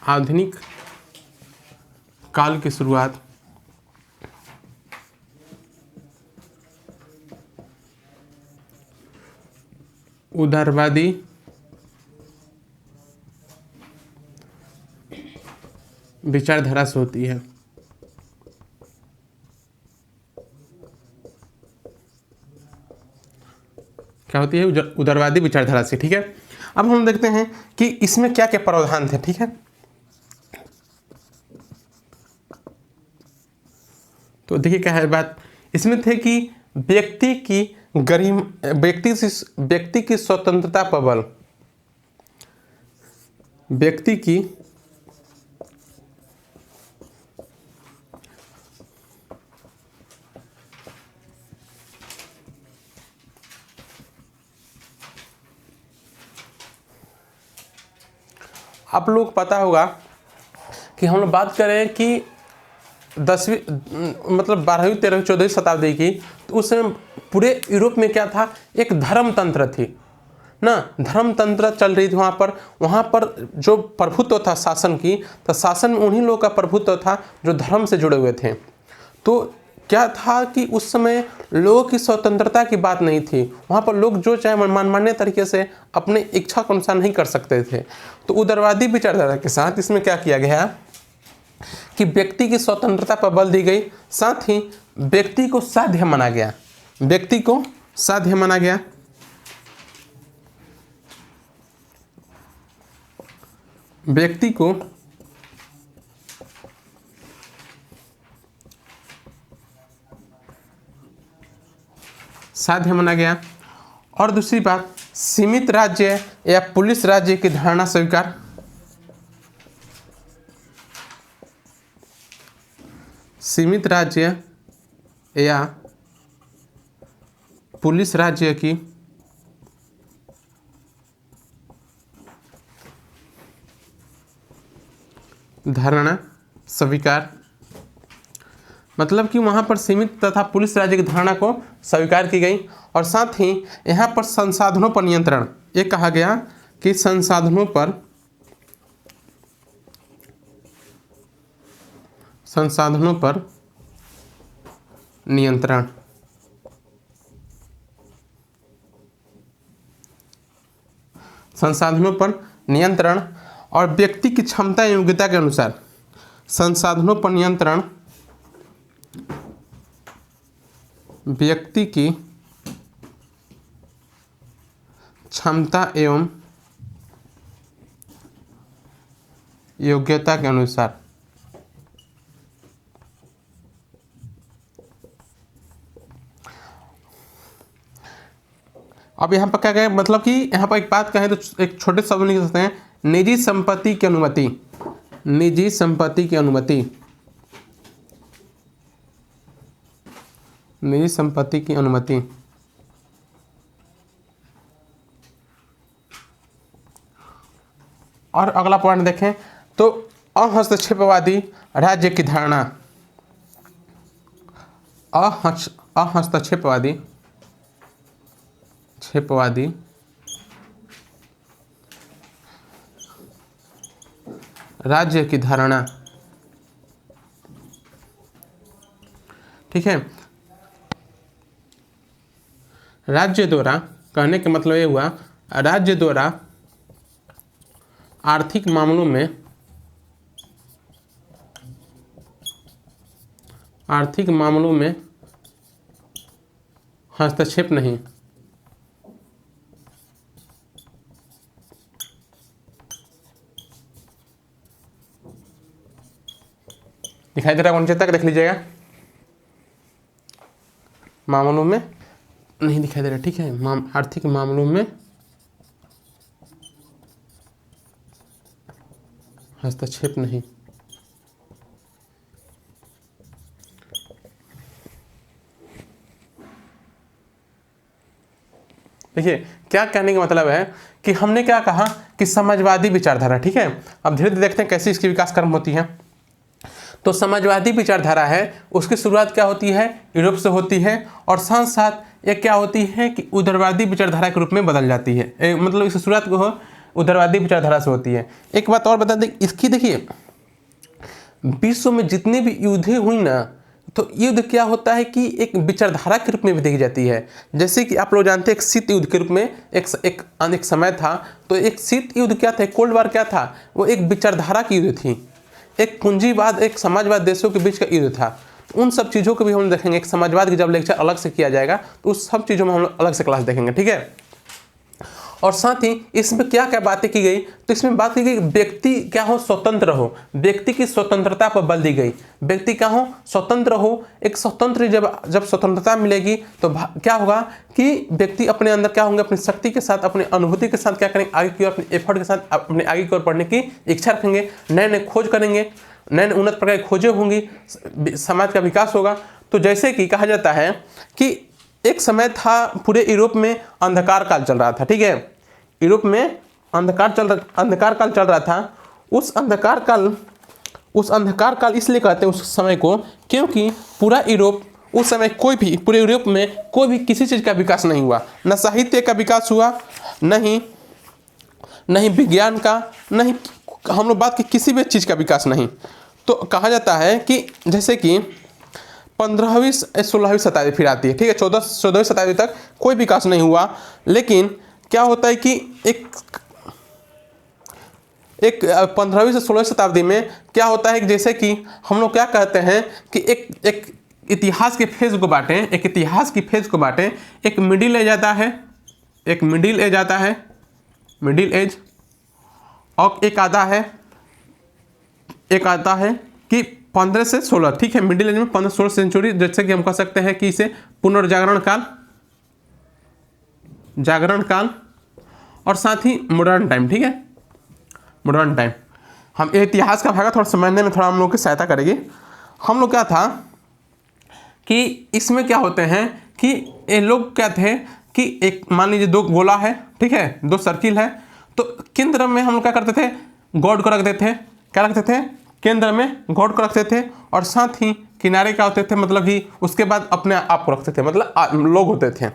आधुनिक काल की शुरुआत उदारवादी विचारधारा से होती है। क्या होती है? उदारवादी विचारधारा से। ठीक है, अब हम देखते हैं कि इसमें क्या क्या प्रावधान थे। ठीक है, तो देखिए क्या है बात, इसमें थे कि व्यक्ति की व्यक्ति की स्वतंत्रता पर बल, व्यक्ति की आप लोग पता होगा कि हम लोग बात करें कि 10वीं मतलब 12वीं 13वीं 14वीं शताब्दी की, तो उस समय पूरे यूरोप में क्या था, एक धर्म तंत्र थी ना, धर्म तंत्र चल रही थी वहाँ पर जो प्रभुत्व था शासन की, तो शासन में उन्हीं लोगों का प्रभुत्व था जो धर्म से जुड़े हुए थे। तो क्या था कि उस समय लोगों की स्वतंत्रता की बात नहीं थी, वहाँ पर लोग जो चाहे मनमाने तरीके से अपने इच्छा के अनुसार नहीं कर सकते थे। तो उदारवादी विचारधारा के साथ इसमें क्या किया गया कि व्यक्ति की स्वतंत्रता पर बल दी गई, साथ ही व्यक्ति को साध्य माना गया, व्यक्ति को साध्य माना गया, व्यक्ति को साध्य माना गया। और दूसरी बात, सीमित राज्य या पुलिस राज्य की धारणा स्वीकार, सीमित राज्य या पुलिस राज्य की धारणा स्वीकार, मतलब कि वहाँ पर सीमित तथा पुलिस राज्य की धारणा को स्वीकार की गई। और साथ ही यहाँ पर संसाधनों पर नियंत्रण, ये कहा गया कि संसाधनों पर नियंत्रण, संसाधनों पर नियंत्रण और व्यक्ति की क्षमता एवं योग्यता के अनुसार, संसाधनों पर नियंत्रण, व्यक्ति की क्षमता एवं योग्यता के अनुसार। अब यहाँ पर क्या कहें, मतलब कि यहाँ पर एक बात कहें तो एक छोटे शब्द लिख सकते हैं, निजी संपत्ति की अनुमति, निजी संपत्ति की अनुमति, निजी संपत्ति की अनुमति। और अगला पॉइंट देखें तो अहस्तक्षेपवादी राज्य की धारणा, अहस्तक्षेपवादी राज्य की धारणा। ठीक है, राज्य द्वारा, कहने का मतलब ये हुआ, राज्य द्वारा आर्थिक मामलों में हस्तक्षेप नहीं। दिखाई दे रहा है कौन तक, देख लीजिएगा, मामलों में नहीं दिखाई दे रहा। ठीक है, आर्थिक मामलों में हस्तक्षेप नहीं। देखिए क्या कहने का मतलब है कि हमने क्या कहा कि समाजवादी विचारधारा। ठीक है, अब धीरे धीरे देखते हैं कैसे इसकी विकास क्रम होती है। तो समाजवादी विचारधारा है, उसकी शुरुआत क्या होती है, यूरोप से होती है, और साथ साथ ये क्या होती है कि उदारवादी विचारधारा के रूप में बदल जाती है। मतलब इसकी शुरुआत को उदारवादी विचारधारा से होती है। एक बात और बता दें इसकी, देखिए विश्व में जितनी भी युद्धें हुई ना, तो युद्ध क्या होता है कि एक विचारधारा के रूप में भी देखी जाती है। जैसे कि आप लोग जानते हैं एक शीत युद्ध के रूप में एक समय था। तो एक शीत युद्ध क्या था, कोल्ड वार क्या था, वो एक विचारधारा की युद्ध थी, एक पूंजीवाद एक समाजवाद देशों के बीच का युद्ध था। उन सब चीज़ों को भी हम देखेंगे। एक समाजवाद की जब लेक्चर अलग से किया जाएगा तो उस सब चीज़ों में हम लोग अलग से क्लास देखेंगे, ठीक है। और साथ ही इसमें क्या क्या बातें की गई, तो इसमें बात की गई व्यक्ति क्या हो, स्वतंत्र हो, व्यक्ति की स्वतंत्रता पर बल दी गई। व्यक्ति क्या हो, स्वतंत्र हो। एक स्वतंत्र जब स्वतंत्रता मिलेगी तो क्या होगा कि व्यक्ति अपने अंदर क्या होंगे, अपनी शक्ति के साथ, अपनी अनुभूति के साथ क्या करेंगे, आगे की ओर अपने एफर्ट के साथ अपने आगे की ओर बढ़ने की इच्छा रखेंगे, नए नए खोज करेंगे, नए नए उन्नत प्रकार की खोजें होंगी, समाज का विकास होगा। तो जैसे कि कहा जाता है कि एक समय था पूरे यूरोप में अंधकार काल चल रहा था, ठीक है। यूरोप में अंधकार काल चल रहा था। उस अंधकार काल इसलिए कहते हैं उस समय को, क्योंकि पूरा यूरोप उस समय पूरे यूरोप में कोई भी किसी चीज़ का विकास नहीं हुआ। न साहित्य का विकास हुआ, नहीं विज्ञान का, नहीं हम लोग बात की किसी भी चीज़ का विकास नहीं। तो कहा जाता है कि जैसे कि 15वीं 16वीं शताब्दी फिर आती है, ठीक है। 14वीं शताब्दी तक कोई विकास नहीं हुआ। लेकिन क्या होता है कि एक 15वीं से 16वीं शताब्दी में क्या होता है कि जैसे कि हम लोग क्या कहते हैं कि एक इतिहास के फेज को बांटें, एक इतिहास की फेज को बांटें। एक मिडिल एज आता है, मिडिल एज, और एक आता है कि 15 से 16, ठीक है। मिडिल एज में 15-16 सेंचुरी, जैसे कि हम कह सकते हैं कि इसे पुनर्जागरण काल, और साथ ही मॉडर्न टाइम, ठीक है। मॉडर्न टाइम हम इतिहास का भाग थोड़ा समझने में थोड़ा हम लोग की सहायता करेगी। हम लोग क्या था कि इसमें क्या होते हैं कि ये लोग क्या थे कि एक मान लीजिए 2 गोला है, ठीक है, 2 सर्किल है। तो केंद्र में हम लोग क्या करते थे, गॉड को रखते थे। क्या रखते थे, केंद्र में गॉड को रखते थे, और साथ ही किनारे क्या होते थे, मतलब कि उसके बाद अपने आप को रखते थे, मतलब लोग होते थे।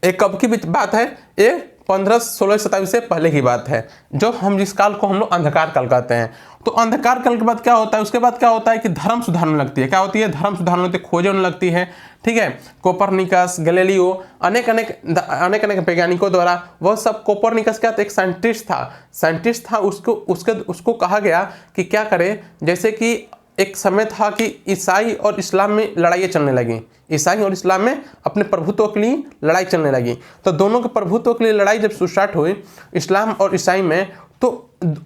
एक कब की बात है, ये 15-16 शताब्दी से पहले की बात है, जो हम जिस काल को हम लोग अंधकार काल कहते हैं। तो अंधकार काल के बाद क्या होता है, उसके बाद क्या होता है कि धर्म सुधारने लगती है। क्या होती है, धर्म सुधारने लगती है, खोज होने लगती है, ठीक है। कोपरनिकस, गैलीलियो, अनेक अनेक वैज्ञानिकों द्वारा, वह सब, कोपरनिकस क्या था, एक साइंटिस्ट था। उसको कहा गया कि क्या करे, जैसे कि एक समय था कि ईसाई और इस्लाम में लड़ाइयाँ चलने लगी। ईसाई और इस्लाम में अपने प्रभुत्व के लिए लड़ाई चलने लगी। तो दोनों के प्रभुत्व के लिए लड़ाई जब स्टार्ट हुई इस्लाम और ईसाई में, तो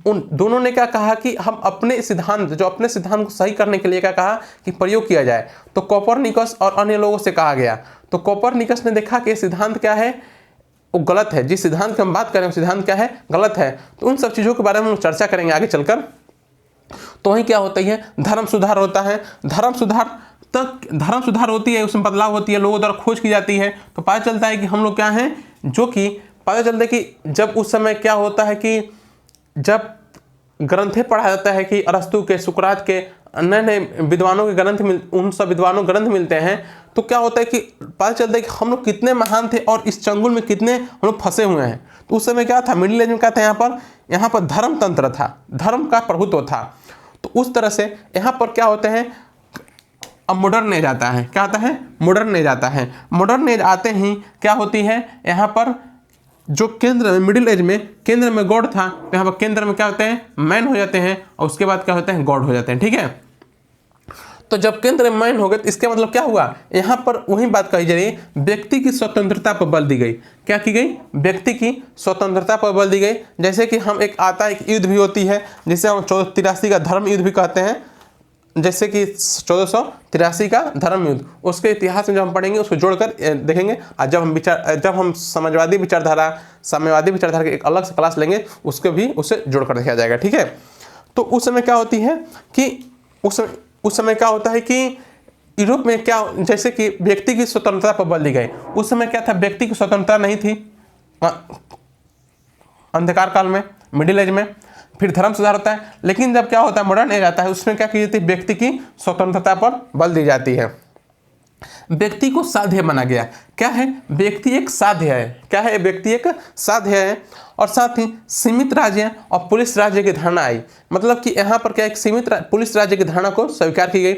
उन दोनों ने क्या कहा कि हम अपने सिद्धांत को सही करने के लिए क्या कहा कि प्रयोग किया जाए। तो कोपरनिकस और अन्य लोगों से कहा गया। तो कोपरनिकस ने देखा कि सिद्धांत क्या है, वो गलत है। जिस सिद्धांत की हम बात करें क्या है, गलत है। तो उन सब चीज़ों के बारे में हम चर्चा करेंगे आगे चलकर। तो वहीं क्या होता है, धर्म सुधार होता है। धर्म सुधार होती है, उसमें बदलाव होती है, लोगों द्वारा खोज की जाती है। तो पता चलता है कि हम लोग क्या हैं, जो कि पता चलता है कि जब उस समय क्या होता है कि जब ग्रंथें पढ़ा जाता है कि अरस्तु के, सुकरात के, नए नए विद्वानों के उन सब विद्वानों ग्रंथ मिलते हैं। तो क्या होता है कि पता चलता है कि हम लोग कितने महान थे और इस चंगुल में कितने हम लोग फंसे हुए हैं। तो उस समय क्या था, मिडिल एज में क्या था, यहाँ पर धर्म तंत्र था, धर्म का प्रभुत्व था। तो उस तरह से यहाँ पर क्या होते हैं, अब मॉडर्न एज आता है। क्या आता है, मॉडर्न एज आता है। मॉडर्न एज आते ही क्या होती है, यहाँ पर जो केंद्र में, मिडिल एज में केंद्र में गॉड था, तो यहाँ पर केंद्र में क्या होते हैं, मैन हो जाते हैं, और उसके बाद क्या होते हैं, गॉड हो जाते हैं, ठीक है। तो जब केंद्र में मैन हो गए तो इसका मतलब क्या हुआ, यहाँ पर वही बात कही जा रही है, व्यक्ति की स्वतंत्रता पर बल दी गई। क्या की गई, व्यक्ति की स्वतंत्रता पर बल दी गई। जैसे कि हम एक युद्ध भी होती है, जिसे हम 1483 का धर्म युद्ध भी कहते हैं। जैसे कि 1483 का धर्म युद्ध, उसके इतिहास में जब हम पढ़ेंगे उसको जोड़कर देखेंगे। और जब हम समाजवादी विचारधारा, साम्यवादी विचारधारा की एक अलग से क्लास लेंगे, उससे जोड़कर देखा जाएगा, ठीक है। तो उस समय क्या होती है कि उस समय क्या होता है कि यूरोप में क्या, जैसे कि व्यक्ति की स्वतंत्रता पर बल दी गई। उस समय क्या था, व्यक्ति की स्वतंत्रता नहीं थी अंधकार काल में, मिडिल एज में। फिर धर्म सुधार होता है। लेकिन जब क्या होता है, मॉडर्न एज आता है, उसमें क्या की जाती है, व्यक्ति की स्वतंत्रता पर बल दी जाती है। व्यक्ति को साध्य माना गया। क्या है, व्यक्ति एक साध्य है। क्या है, व्यक्ति एक साध्य है। और साथ ही सीमित राज्य और पुलिस राज्य की धारणा आई। मतलब कि यहाँ पर क्या, एक सीमित पुलिस राज्य की धारणा को स्वीकार की गई।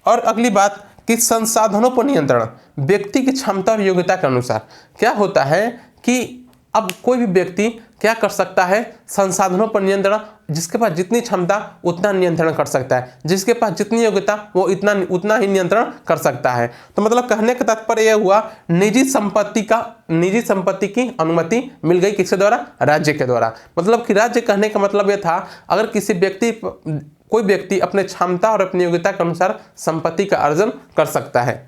और अगली बात कि संसाधनों पर नियंत्रण, व्यक्ति की क्षमता और योग्यता के अनुसार। क्या होता है कि अब कोई भी व्यक्ति क्या कर सकता है, संसाधनों पर नियंत्रण, जिसके पास जितनी क्षमता उतना नियंत्रण कर सकता है, जिसके पास जितनी योग्यता वो उतना ही नियंत्रण कर सकता है। तो मतलब कहने का तात्पर्य यह हुआ, निजी संपत्ति की अनुमति मिल गई किसके द्वारा, राज्य के द्वारा। मतलब कि राज्य कहने का मतलब यह था, अगर कोई व्यक्ति अपने क्षमता और अपनी योग्यता के अनुसार संपत्ति का अर्जन कर सकता है।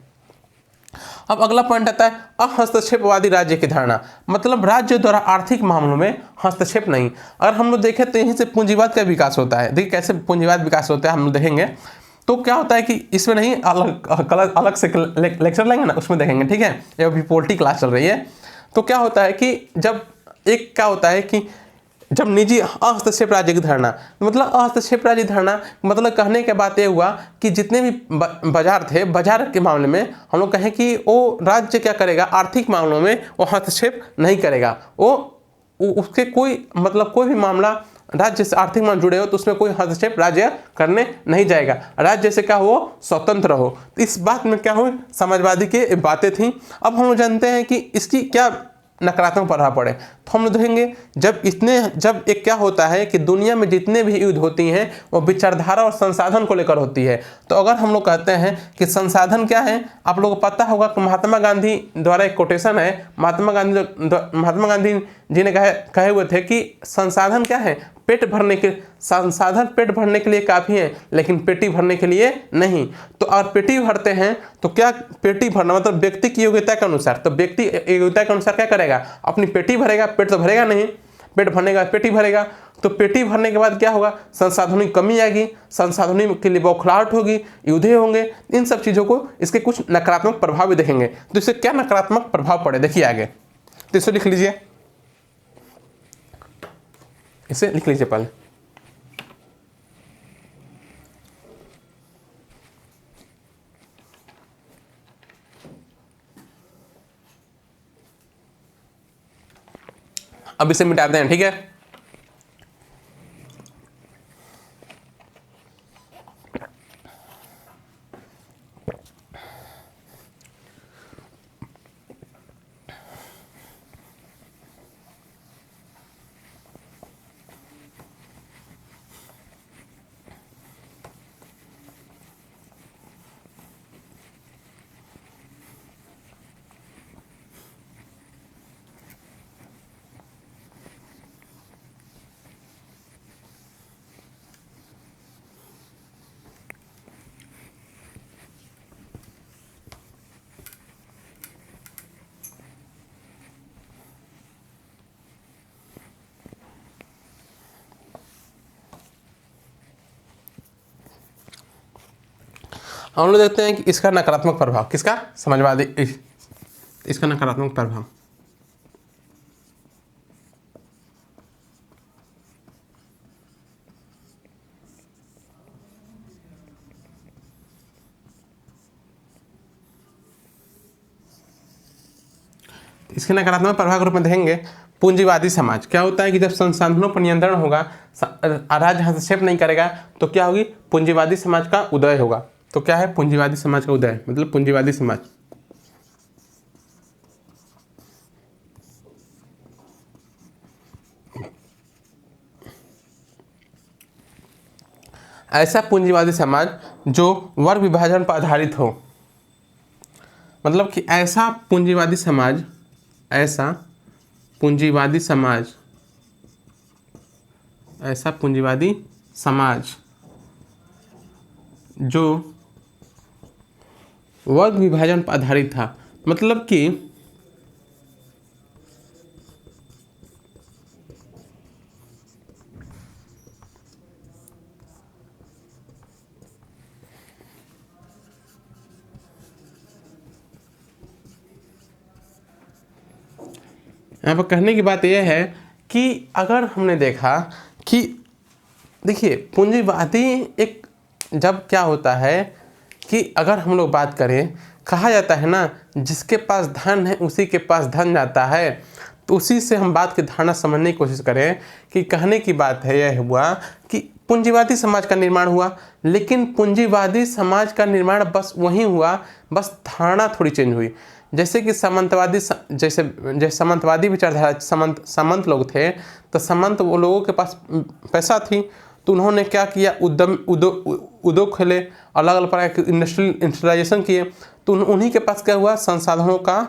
अब अगला पॉइंट आता है अहस्तक्षेपवादी राज्य की धारणा। मतलब राज्य द्वारा आर्थिक मामलों में हस्तक्षेप नहीं। अगर हम लोग देखें तो यहीं से पूंजीवाद का विकास होता है। देखिए कैसे पूंजीवाद विकास होता है हम लोग देखेंगे। तो क्या होता है कि इसमें नहीं, अलग से लेक्चर लेंगे ना, उसमें देखेंगे, ठीक है। ये अभी पोलिटी क्लास चल रही है। तो क्या होता है कि जब निजी हस्तक्षेप राज्य की धारणा, मतलब हस्तक्षेप राज्य धारणा मतलब कहने के बात ये हुआ कि जितने भी बाजार थे, बाजार के मामले में हम लोग कहें कि वो राज्य क्या करेगा, आर्थिक मामलों में वो हस्तक्षेप नहीं करेगा। वो उसके कोई भी मामला राज्य से आर्थिक मामले जुड़े हो तो उसमें कोई हस्तक्षेप राज्य करने नहीं जाएगा। राज्य से क्या हो, स्वतंत्र हो। इस बात में क्या हो, समाजवादी की बातें थी। अब हम जानते हैं कि इसकी क्या नकारात्मक प्रभाव पड़े। तो हम लोग देखेंगे जब एक क्या होता है कि दुनिया में जितने भी युद्ध होती हैं वो विचारधारा और संसाधन को लेकर होती है। तो अगर हम लोग कहते हैं कि संसाधन क्या है, आप लोगों को पता होगा कि महात्मा गांधी द्वारा एक कोटेशन है। महात्मा गांधी जी ने कहे हुए थे कि संसाधन क्या है, संसाधन पेट भरने के लिए काफ़ी है, लेकिन पेटी भरने के लिए नहीं। तो अगर पेटी भरते हैं तो क्या पेटी भरना मतलब व्यक्ति की योग्यता के अनुसार। तो व्यक्ति योग्यता के अनुसार क्या करेगा, अपनी पेटी भरेगा, पेट तो भरेगा नहीं, पेट भरने के बाद पेटी भरेगा। तो पेटी भरने के बाद क्या होगा, संसाधनों की कमी आएगी, संसाधनों के लिए बौखलाहट होगी, युद्ध होंगे। इन सब चीज़ों को इसके कुछ नकारात्मक प्रभाव भी देखेंगे। तो इससे क्या नकारात्मक प्रभाव पड़े देखिए आगे। तो इसे लिख लीजिए, इसे लिख लीजिए पहले। अब इसे मिटाते हैं, ठीक है। हम लोग देखते हैं कि इसका नकारात्मक प्रभाव, किसका, समाजवादी, इसका नकारात्मक प्रभाव। इसके नकारात्मक प्रभाव के रूप में देखेंगे पूंजीवादी समाज। क्या होता है कि जब संसाधनों पर नियंत्रण होगा, राज्य हस्तक्षेप नहीं करेगा, तो क्या होगी, पूंजीवादी समाज का उदय होगा। तो क्या है, पूंजीवादी समाज का उदय, मतलब पूंजीवादी समाज। ऐसा पूंजीवादी समाज जो वर्ग विभाजन पर आधारित हो। मतलब कि ऐसा पूंजीवादी समाज जो वर्ग विभाजन पर आधारित था। मतलब कि यहाँ पर कहने की बात यह है कि अगर हमने देखा कि देखिए पूंजीवादी एक, जब क्या होता है कि अगर हम लोग बात करें, कहा जाता है ना, जिसके पास धन है उसी के पास धन जाता है। तो उसी से हम बात की धारणा समझने की कोशिश करें कि कहने की बात है यह हुआ कि पूंजीवादी समाज का निर्माण हुआ, लेकिन पूंजीवादी समाज का निर्माण बस वहीं हुआ, बस धारणा थोड़ी चेंज हुई। जैसे कि जैसे सामंतवादी विचारधारा सामंत लोग थे, तो सामंत वो लोगों के पास पैसा थी, तो उन्होंने क्या किया, उद्योग खोले, अलग अलग प्रकार के इंडस्ट्रियलाइजेशन किए। तो उन्हीं के पास क्या हुआ, संसाधनों का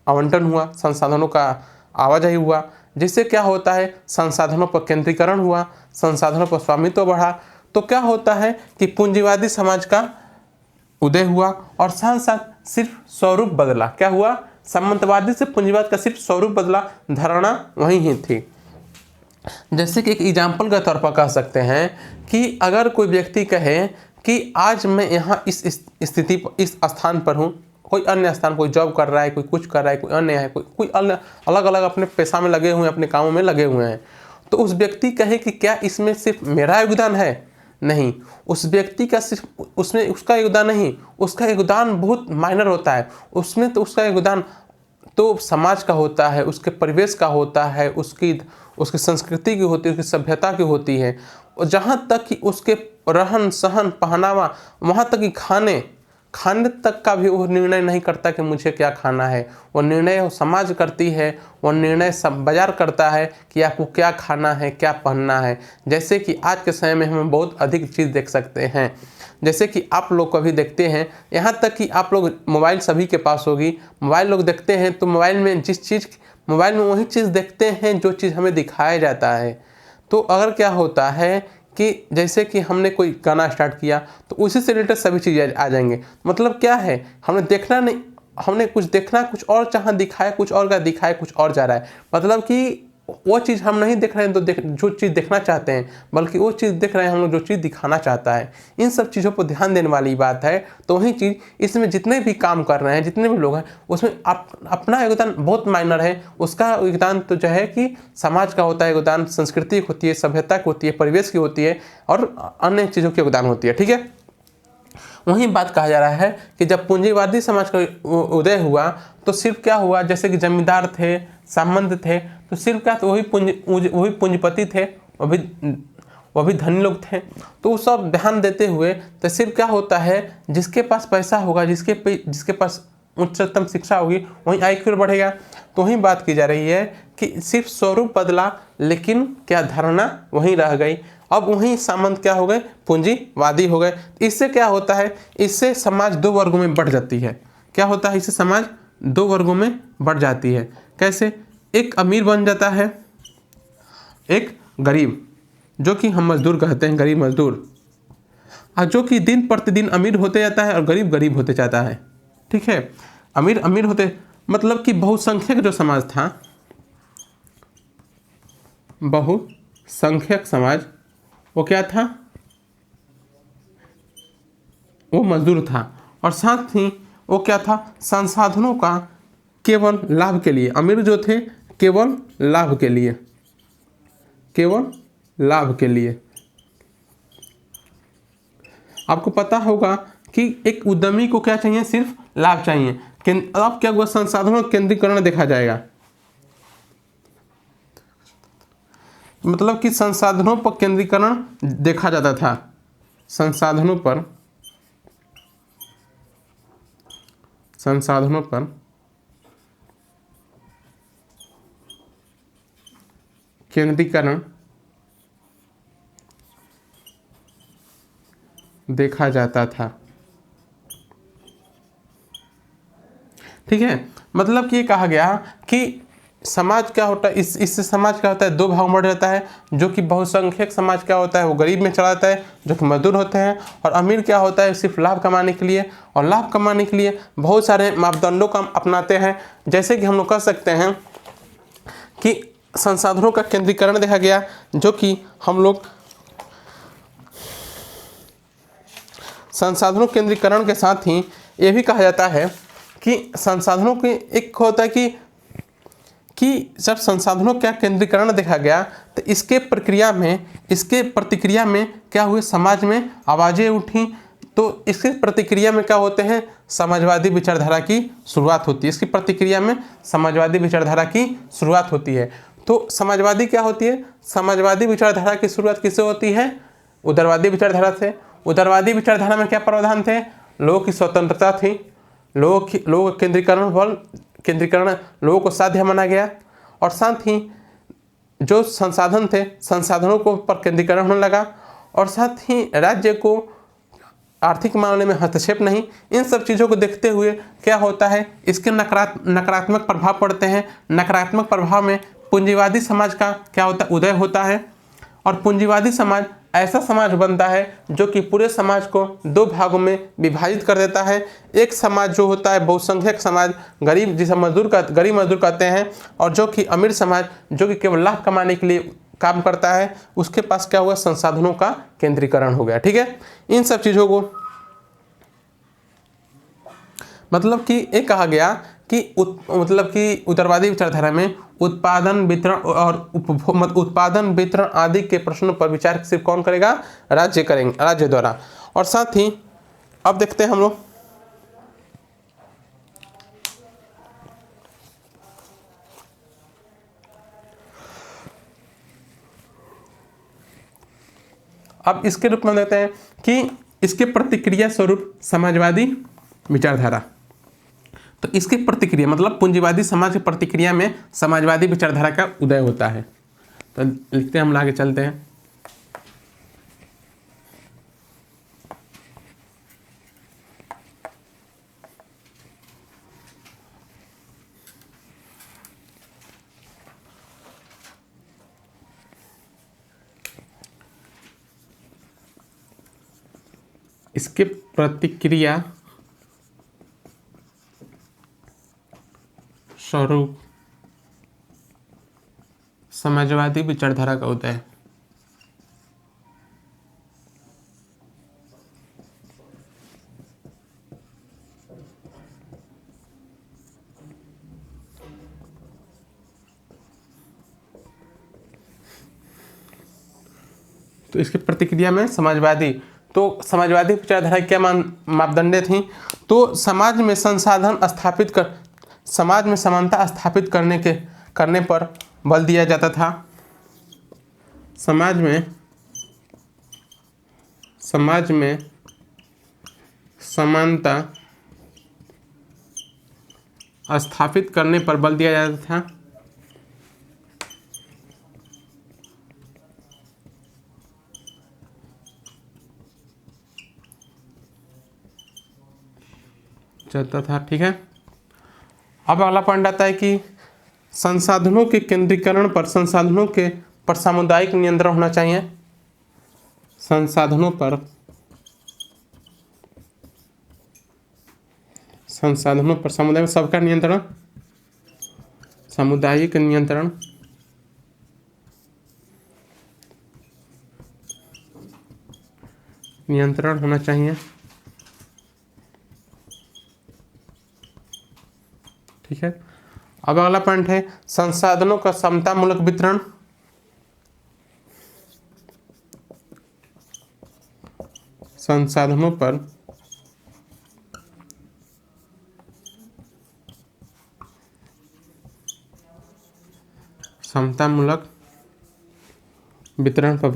आवंटन हुआ, संसाधनों का आवाजाही हुआ, जिससे क्या होता है, संसाधनों पर केंद्रीकरण हुआ, संसाधनों पर स्वामित्व बढ़ा। तो क्या होता है कि पूंजीवादी समाज का उदय हुआ और साथ साथ सिर्फ स्वरूप बदला। क्या हुआ, सामंतवादी से पूंजीवाद का सिर्फ स्वरूप बदला, धारणा वहीं ही थी। जैसे कि एक एग्जाम्पल के तौर पर कह सकते हैं कि अगर कोई व्यक्ति कहे कि आज मैं यहाँ इस स्थिति पर, इस स्थान पर हूँ, कोई अन्य स्थान, कोई जॉब कर रहा है, कोई कुछ कर रहा है, कोई अन्य है, कोई अन्य अलग अलग अपने पेशा में लगे हुए हैं, अपने कामों में लगे हुए हैं, तो उस व्यक्ति कहे कि क्या इसमें सिर्फ मेरा योगदान है? नहीं, उस व्यक्ति का सिर्फ उसमें उसका योगदान नहीं, उसका योगदान बहुत माइनर होता है। उसमें तो उसका योगदान तो समाज का होता है, उसके परिवेश का होता है, उसकी संस्कृति की होती है, उसकी सभ्यता की होती है। और जहाँ तक कि उसके रहन सहन पहनावा, वहाँ तक कि खाने तक का भी वो निर्णय नहीं करता कि मुझे क्या खाना है। वो निर्णय समाज करती है, वो निर्णय सब बाजार करता है कि आपको क्या खाना है, क्या पहनना है। जैसे कि आज के समय में हम बहुत अधिक चीज़ देख सकते हैं, जैसे कि आप लोग कभी देखते हैं, यहाँ तक कि आप लोग मोबाइल सभी के पास होगी, मोबाइल लोग देखते हैं तो मोबाइल में वही चीज़ देखते हैं जो चीज़ हमें दिखाया जाता है। तो अगर क्या होता है कि जैसे कि हमने कोई गाना स्टार्ट किया तो उसी से रिलेटेड सभी चीज़ें आ जाएंगे। मतलब क्या है, हमने देखना नहीं, हमने कुछ देखना कुछ और जहाँ दिखाया कुछ और का दिखाया कुछ और जा रहा है। मतलब कि वो चीज़ हम नहीं देख रहे हैं तो जो चीज़ देखना चाहते हैं, बल्कि वो चीज़ देख रहे हैं हम लोग जो चीज़ दिखाना चाहता है। इन सब चीज़ों पर ध्यान देने वाली बात है। तो वही चीज़ इसमें जितने भी काम कर रहे हैं, जितने भी लोग हैं, उसमें अपना योगदान बहुत माइनर है। उसका योगदान तो जो है कि समाज का होता है योगदान, संस्कृति की होती है, सभ्यता की होती है, परिवेश की होती है और अन्य चीज़ों की योगदान होती है। ठीक है, वही बात कहा जा रहा है कि जब पूंजीवादी समाज का उदय हुआ तो सिर्फ क्या हुआ, जैसे कि जमींदार थे, सामंत थे, तो सिर्फ क्या, तो वही पूंजीपति थे, वो भी धनी लोग थे। तो वो सब ध्यान देते हुए तो सिर्फ क्या होता है, जिसके पास पैसा होगा, जिसके पास उच्चतम शिक्षा होगी, वहीं आय की ओर बढ़ेगा। तो वही बात की जा रही है कि सिर्फ स्वरूप बदला, लेकिन क्या धारणा वहीं रह गई। अब वहीं सामंत क्या हो गए, पूंजीवादी हो गए। इससे क्या होता है, इससे समाज दो वर्गों में बढ़ जाती है। क्या होता है, इससे समाज दो वर्गों में बढ़ जाती है। कैसे, एक अमीर बन जाता है, एक गरीब, जो कि हम मजदूर कहते हैं, गरीब मजदूर, और जो कि दिन प्रतिदिन अमीर होते जाता है और गरीब गरीब होते जाता है। ठीक है, अमीर अमीर होते, मतलब कि बहुसंख्यक जो समाज था, बहुसंख्यक समाज, वो क्या था, वो मजदूर था। और साथ ही वो क्या था, संसाधनों का केवल लाभ के लिए, अमीर जो थे केवल लाभ के लिए, केवल लाभ के लिए। आपको पता होगा कि एक उद्यमी को क्या चाहिए, सिर्फ लाभ चाहिए। अब क्या हुआ, संसाधनों केंद्रीकरण देखा जाएगा। मतलब कि संसाधनों पर केंद्रीकरण देखा जाता था, संसाधनों पर केंद्रीकरण देखा जाता था। ठीक है, मतलब कि ये कहा गया कि समाज क्या होता है, इससे समाज क्या होता है, दो भाग में बढ़ जाता है। जो कि बहुसंख्यक समाज क्या होता है, वो गरीब में चला जाता है, जो कि मजदूर होते हैं। और अमीर क्या होता है, सिर्फ लाभ कमाने के लिए, और लाभ कमाने के लिए बहुत सारे मापदंडों का अपनाते हैं। जैसे कि हम लोग कह सकते हैं कि संसाधनों का केंद्रीकरण देखा गया, जो कि हम लोग संसाधनों केंद्रीकरण के साथ ही ये भी कहा जाता है कि संसाधनों के एक होता है कि जब संसाधनों का केंद्रीकरण देखा गया तो इसके प्रतिक्रिया में क्या हुए, समाज में आवाज़ें उठी। तो इसके प्रतिक्रिया में क्या होते हैं, समाजवादी विचारधारा की शुरुआत होती है। इसकी प्रतिक्रिया में समाजवादी विचारधारा की शुरुआत होती है। तो समाजवादी क्या होती है, समाजवादी विचारधारा की शुरुआत किससे होती है, उदारवादी विचारधारा थे। उदारवादी विचारधारा में क्या प्रावधान थे? लोगों की स्वतंत्रता थी, लोगों का केंद्रीकरण लोगों को साध्य माना गया, और साथ ही जो संसाधन थे संसाधनों को पर केंद्रीकरण होने लगा, और साथ ही राज्य को आर्थिक मामले में हस्तक्षेप नहीं। इन सब चीज़ों को देखते हुए क्या होता है, इसके नकारात्मक प्रभाव पड़ते हैं। नकारात्मक प्रभाव में पूंजीवादी समाज का क्या होता है? उदय होता है। और पूंजीवादी समाज ऐसा समाज बनता है जो कि पूरे समाज को दो भागों में विभाजित कर देता है। एक समाज जो होता है बहुसंख्यक समाज, गरीब, जिसे गरीब मजदूर कहते हैं, और जो कि अमीर समाज जो कि केवल लाभ कमाने के लिए काम करता है, उसके पास क्या हुआ? संसाधनों का केंद्रीकरण हो गया। ठीक है, इन सब चीज़ों को मतलब कि ये कहा गया कि मतलब कि उदारवादी विचारधारा में उत्पादन, वितरण और उत्पादन, वितरण आदि के प्रश्नों पर विचार सिर्फ कौन करेगा? राज्य द्वारा। और साथ ही अब देखते हैं हम लोग अब इसके रूप में देखते हैं कि इसके प्रतिक्रिया स्वरूप समाजवादी विचारधारा। तो इसकी प्रतिक्रिया मतलब पूंजीवादी समाज की प्रतिक्रिया में समाजवादी विचारधारा का उदय होता है। तो लिखते हैं, हम आगे चलते हैं। इसके प्रतिक्रिया स्वरूप समाजवादी विचारधारा का उदय। तो इसकी प्रतिक्रिया में समाजवादी विचारधारा क्या मापदंडे थी? तो समाज में समाज में समानता स्थापित करने पर बल दिया जाता था। समाज में समानता स्थापित करने पर बल दिया जाता था। ठीक है। अब अगला पॉइंट आता है कि संसाधनों के केंद्रीकरण पर सामुदायिक नियंत्रण होना चाहिए। संसाधनों पर समुदाय में सबका सामुदायिक नियंत्रण होना चाहिए। ठीक है। अब अगला पॉइंट है संसाधनों का समतामूलक वितरण। संसाधनों पर समतामूलक वितरण पर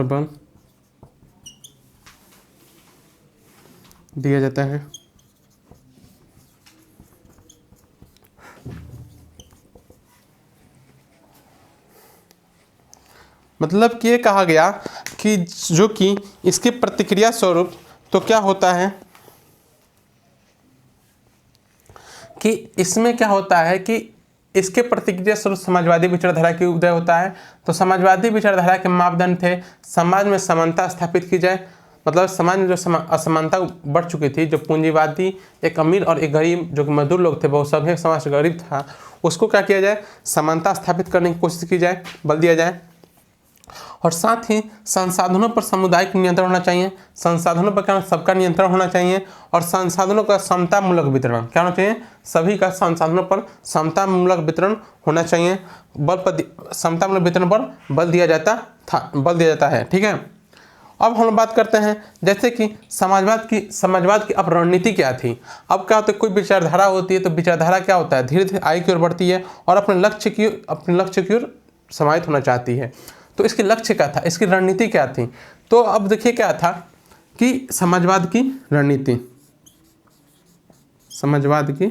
बल दिया जाता है। मतलब कि ये कहा गया कि जो कि इसके प्रतिक्रिया स्वरूप तो क्या होता है कि इसमें क्या होता है कि इसके प्रतिक्रिया स्वरूप समाजवादी विचारधारा की उदय होता है। तो समाजवादी विचारधारा के मापदंड थे समाज में समानता स्थापित की जाए, मतलब समाज में जो असमानता बढ़ चुकी थी, जो पूंजीवादी एक अमीर और एक गरीब जो मजदूर लोग थे, बहुसंख्यक समाज गरीब था, उसको क्या किया जाए? समानता स्थापित करने की कोशिश की जाए, बल दिया जाए। और साथ ही संसाधनों पर सामुदायिक नियंत्रण होना चाहिए। संसाधनों पर क्या सबका नियंत्रण होना चाहिए। और संसाधनों का समतामूलक वितरण क्या होना चाहिए? सभी का संसाधनों पर समतामूलक वितरण होना चाहिए। समतामूलक वितरण पर बल दिया जाता है। ठीक है। अब हम बात करते हैं जैसे कि समाजवाद की अब रणनीति क्या थी। अब क्या होता है, कोई विचारधारा होती है तो विचारधारा क्या होता है, धीरे धीरे आगे की ओर बढ़ती है और अपने लक्ष्य की ओर समाहित होना चाहती है। तो इसके लक्ष्य क्या था, इसकी रणनीति क्या थी। तो अब देखिए क्या था कि समाजवाद की रणनीति, समाजवाद की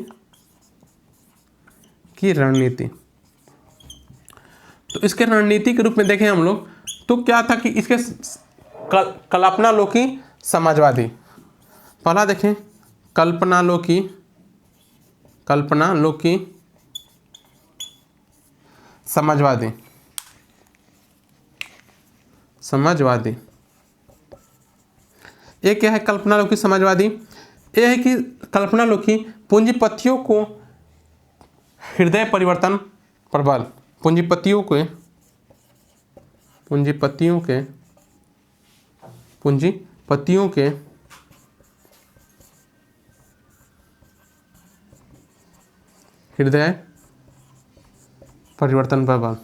रणनीति, तो इसके रणनीति के रूप में देखें हम लोग तो क्या था कि इसके कल्पनालोकी समाजवादी, पहला देखें कल्पनालोकी समाजवादी, ये क्या है कल्पनालोकी समाजवादी, ये है कि कल्पनालोकी पूंजीपतियों को हृदय परिवर्तन प्रबल, पूंजीपतियों के हृदय परिवर्तन प्रबल।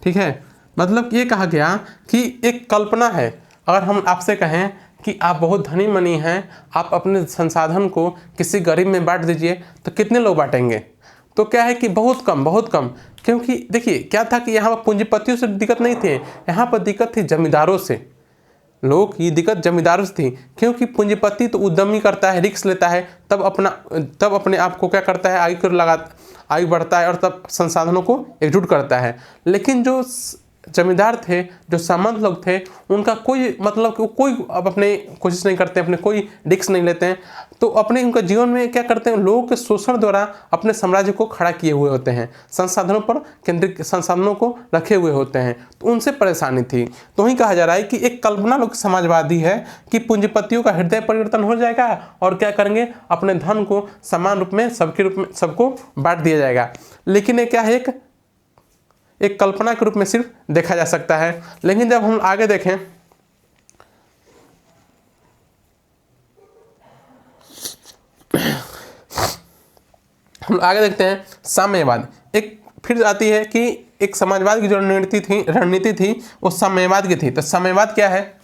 ठीक है, मतलब ये कहा गया कि एक कल्पना है, अगर हम आपसे कहें कि आप बहुत धनी मनी हैं, आप अपने संसाधन को किसी गरीब में बांट दीजिए तो कितने लोग बांटेंगे, तो क्या है कि बहुत कम। क्योंकि देखिए क्या था कि यहाँ पर पूंजीपतियों से दिक्कत नहीं थी, यहाँ पर दिक्कत थी जमींदारों से, लोगों की दिक्कत जमींदारों से थी। क्योंकि पूंजीपति तो उद्यमी करता है, रिस्क लेता है, तब अपने आप को क्या करता है, आगे बढ़ता है और तब संसाधनों को एकजुट करता है। लेकिन जो जमींदार थे, जो सामंत लोग थे, उनका कोई मतलब कि कोई अब अपने कोशिश नहीं करते, अपने कोई रिस्क नहीं लेते हैं, तो अपने उनका जीवन में क्या करते हैं, लोगों के शोषण द्वारा अपने साम्राज्य को खड़ा किए हुए होते हैं, संसाधनों को रखे हुए होते हैं, तो उनसे परेशानी थी। तो वही कहा जा रहा है कि एक कल्पना लोग समाजवादी है कि पूंजीपतियों का हृदय परिवर्तन हो जाएगा और क्या करेंगे, अपने धन को समान रूप में सबको बांट दिया जाएगा। लेकिन ये क्या है, एक कल्पना के रूप में सिर्फ देखा जा सकता है। लेकिन जब हम आगे देखें, हम आगे देखते हैं साम्यवाद, एक फिर आती है कि एक समाजवाद की जो रणनीति थी वो साम्यवाद की थी। तो साम्यवाद क्या है,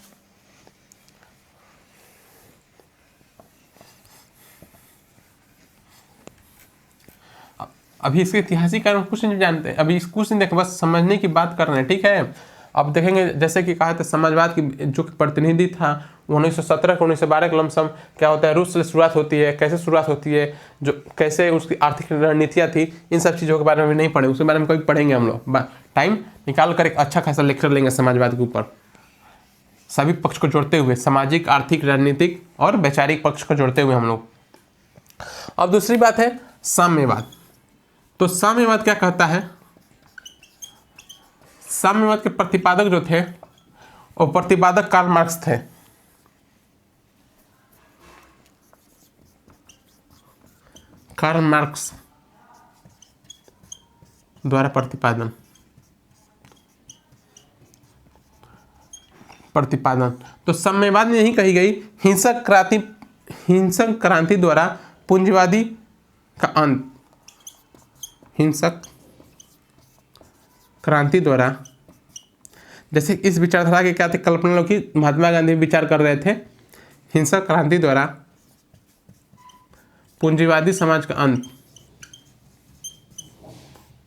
अभी इसके ऐतिहासिक कारण कुछ नहीं जानते, अभी कुछ नहीं देखें, बस समझने की बात कर रहे हैं। ठीक है, अब देखेंगे जैसे कि कहा था समाजवाद की जो प्रतिनिधि था 1917 के 1912 के लमसम क्या होता है, रूस से शुरुआत होती है, कैसे शुरुआत होती है, जो कैसे उसकी आर्थिक रणनीतियाँ थी, इन सब चीज़ों के बारे में भी नहीं पढ़े, उसके बारे में कभी पढ़ेंगे हम लोग, टाइम निकाल कर एक अच्छा खासा लेक्चर लेंगे समाजवाद के ऊपर, सभी पक्ष को जोड़ते हुए, सामाजिक, आर्थिक, राजनीतिक और वैचारिक पक्ष को जोड़ते हुए हम लोग। अब दूसरी बात है साम्यवाद। तो साम्यवाद क्या कहता है, साम्यवाद के प्रतिपादक जो थे वो प्रतिपादक कार्ल मार्क्स थे। कार्ल मार्क्स द्वारा प्रतिपादन। तो साम्यवाद में यही कही गई, हिंसक क्रांति द्वारा पूंजीवादी का अंत, हिंसक क्रांति द्वारा, जैसे इस विचारधारा के क्या थे, कल्पना लोग की महात्मा गांधी विचार कर रहे थे, हिंसक क्रांति द्वारा पूंजीवादी समाज का अंत,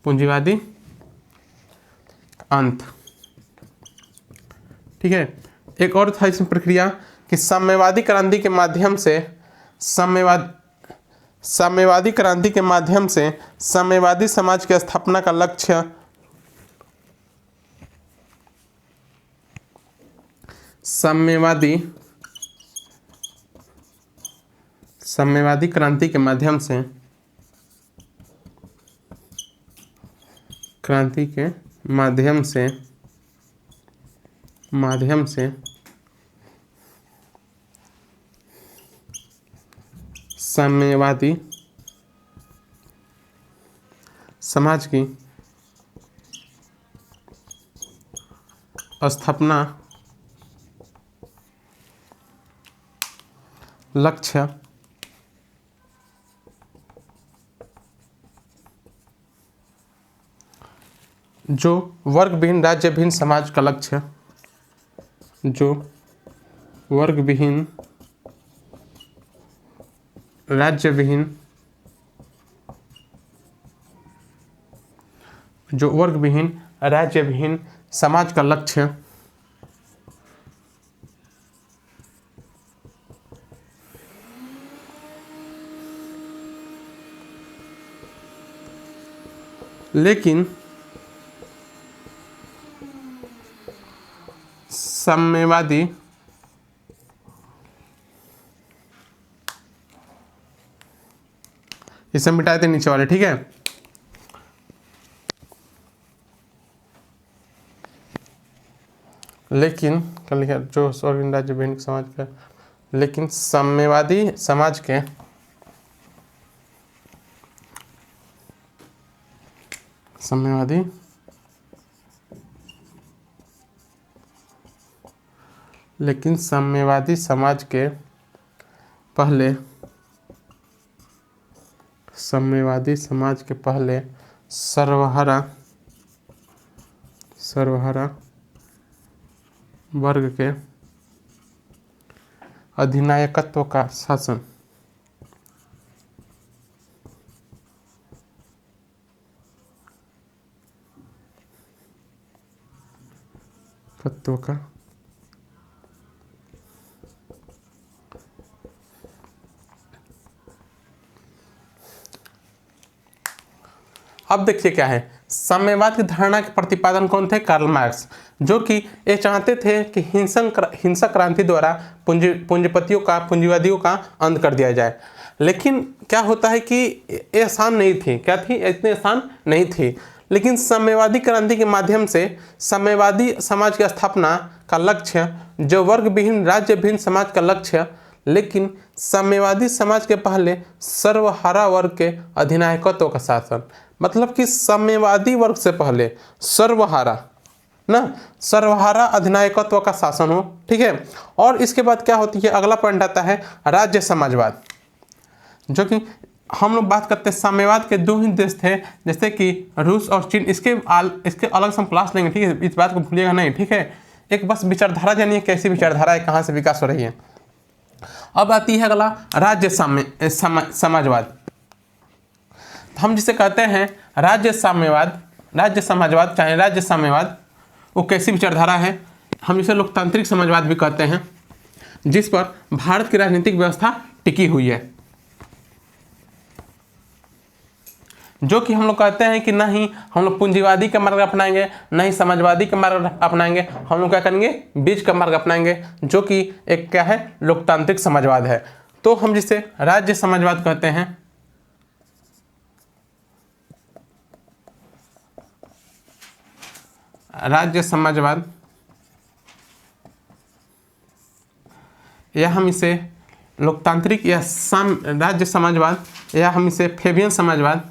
पूंजीवादी अंत। ठीक है, एक और था इसमें प्रक्रिया कि साम्यवादी क्रांति के माध्यम से साम्यवादी क्रांति के माध्यम से साम्यवादी समाज की स्थापना का लक्ष्य साम्यवादी क्रांति के माध्यम से साम्यवादी समाज की स्थापना लक्ष्य जो वर्ग विहीन राज्य विहीन समाज का लक्ष्य, जो वर्ग विहीन राज्य विहीन, जो वर्ग विहीन राज्य विहीन समाज का लक्ष्य लेकिन साम्यवादी इसे मिटाए थे नीचे वाले, ठीक है। लेकिन क्या लिखा, जो स्वर्ग राज्य विहीन समाज का, लेकिन साम्यवादी समाज के साम्यवादी लेकिन साम्यवादी समाज के पहले, साम्यवादी समाज के पहले सर्वहारा वर्ग के अधिनायकत्व का शासन, तत्व का अब देखिए क्या है, साम्यवाद की धारणा के प्रतिपादन कौन थे? कार्ल मार्क्स, जो कि ये चाहते थे कि हिंसक क्रांति द्वारा पूंजीपतियों का, पूंजीवादियों का अंत कर दिया जाए। लेकिन क्या होता है कि ये आसान नहीं थी, क्या थी, इतनी आसान नहीं थी। लेकिन साम्यवादी क्रांति के माध्यम से साम्यवादी समाज की स्थापना का लक्ष्य, जो वर्ग विहीन राज्य विहीन समाज का लक्ष्य, लेकिन साम्यवादी समाज के पहले सर्वहारा वर्ग के अधिनायकत्व का शासन, मतलब कि साम्यवादी वर्ग से पहले सर्वहारा सर्वहारा अधिनायकत्व का शासन हो, ठीक है। और इसके बाद क्या होती है, अगला पॉइंट आता है राज्य समाजवाद, जो कि हम लोग बात करते हैं साम्यवाद के दो ही देश थे, जैसे कि रूस और चीन। इसके अलग से हम क्लास लेंगे, ठीक है, इस बात को भूलिएगा नहीं, ठीक है। एक बस विचारधारा जानिए, कैसी विचारधारा है, कहाँ से विकास हो रही है। अब आती है अगला राज्य समाजवाद, हम जिसे कहते हैं राज्य साम्यवाद, राज्य समाजवाद, चाहे राज्य साम्यवाद, वो कैसी विचारधारा है, हम इसे लोकतांत्रिक समाजवाद भी कहते हैं, जिस पर भारत की राजनीतिक व्यवस्था टिकी हुई है। जो कि हम लोग कहते हैं कि नहीं हम लोग पूंजीवादी का मार्ग अपनाएंगे, नहीं समाजवादी का मार्ग अपनाएंगे, हम लोग क्या करेंगे, बीच का मार्ग अपनाएंगे, जो कि एक क्या है, लोकतांत्रिक समाजवाद है। तो हम जिसे राज्य समाजवाद कहते हैं, राज्य समाजवाद, या हम इसे लोकतांत्रिक या राज्य समाजवाद, या हम इसे फेबियन समाजवाद,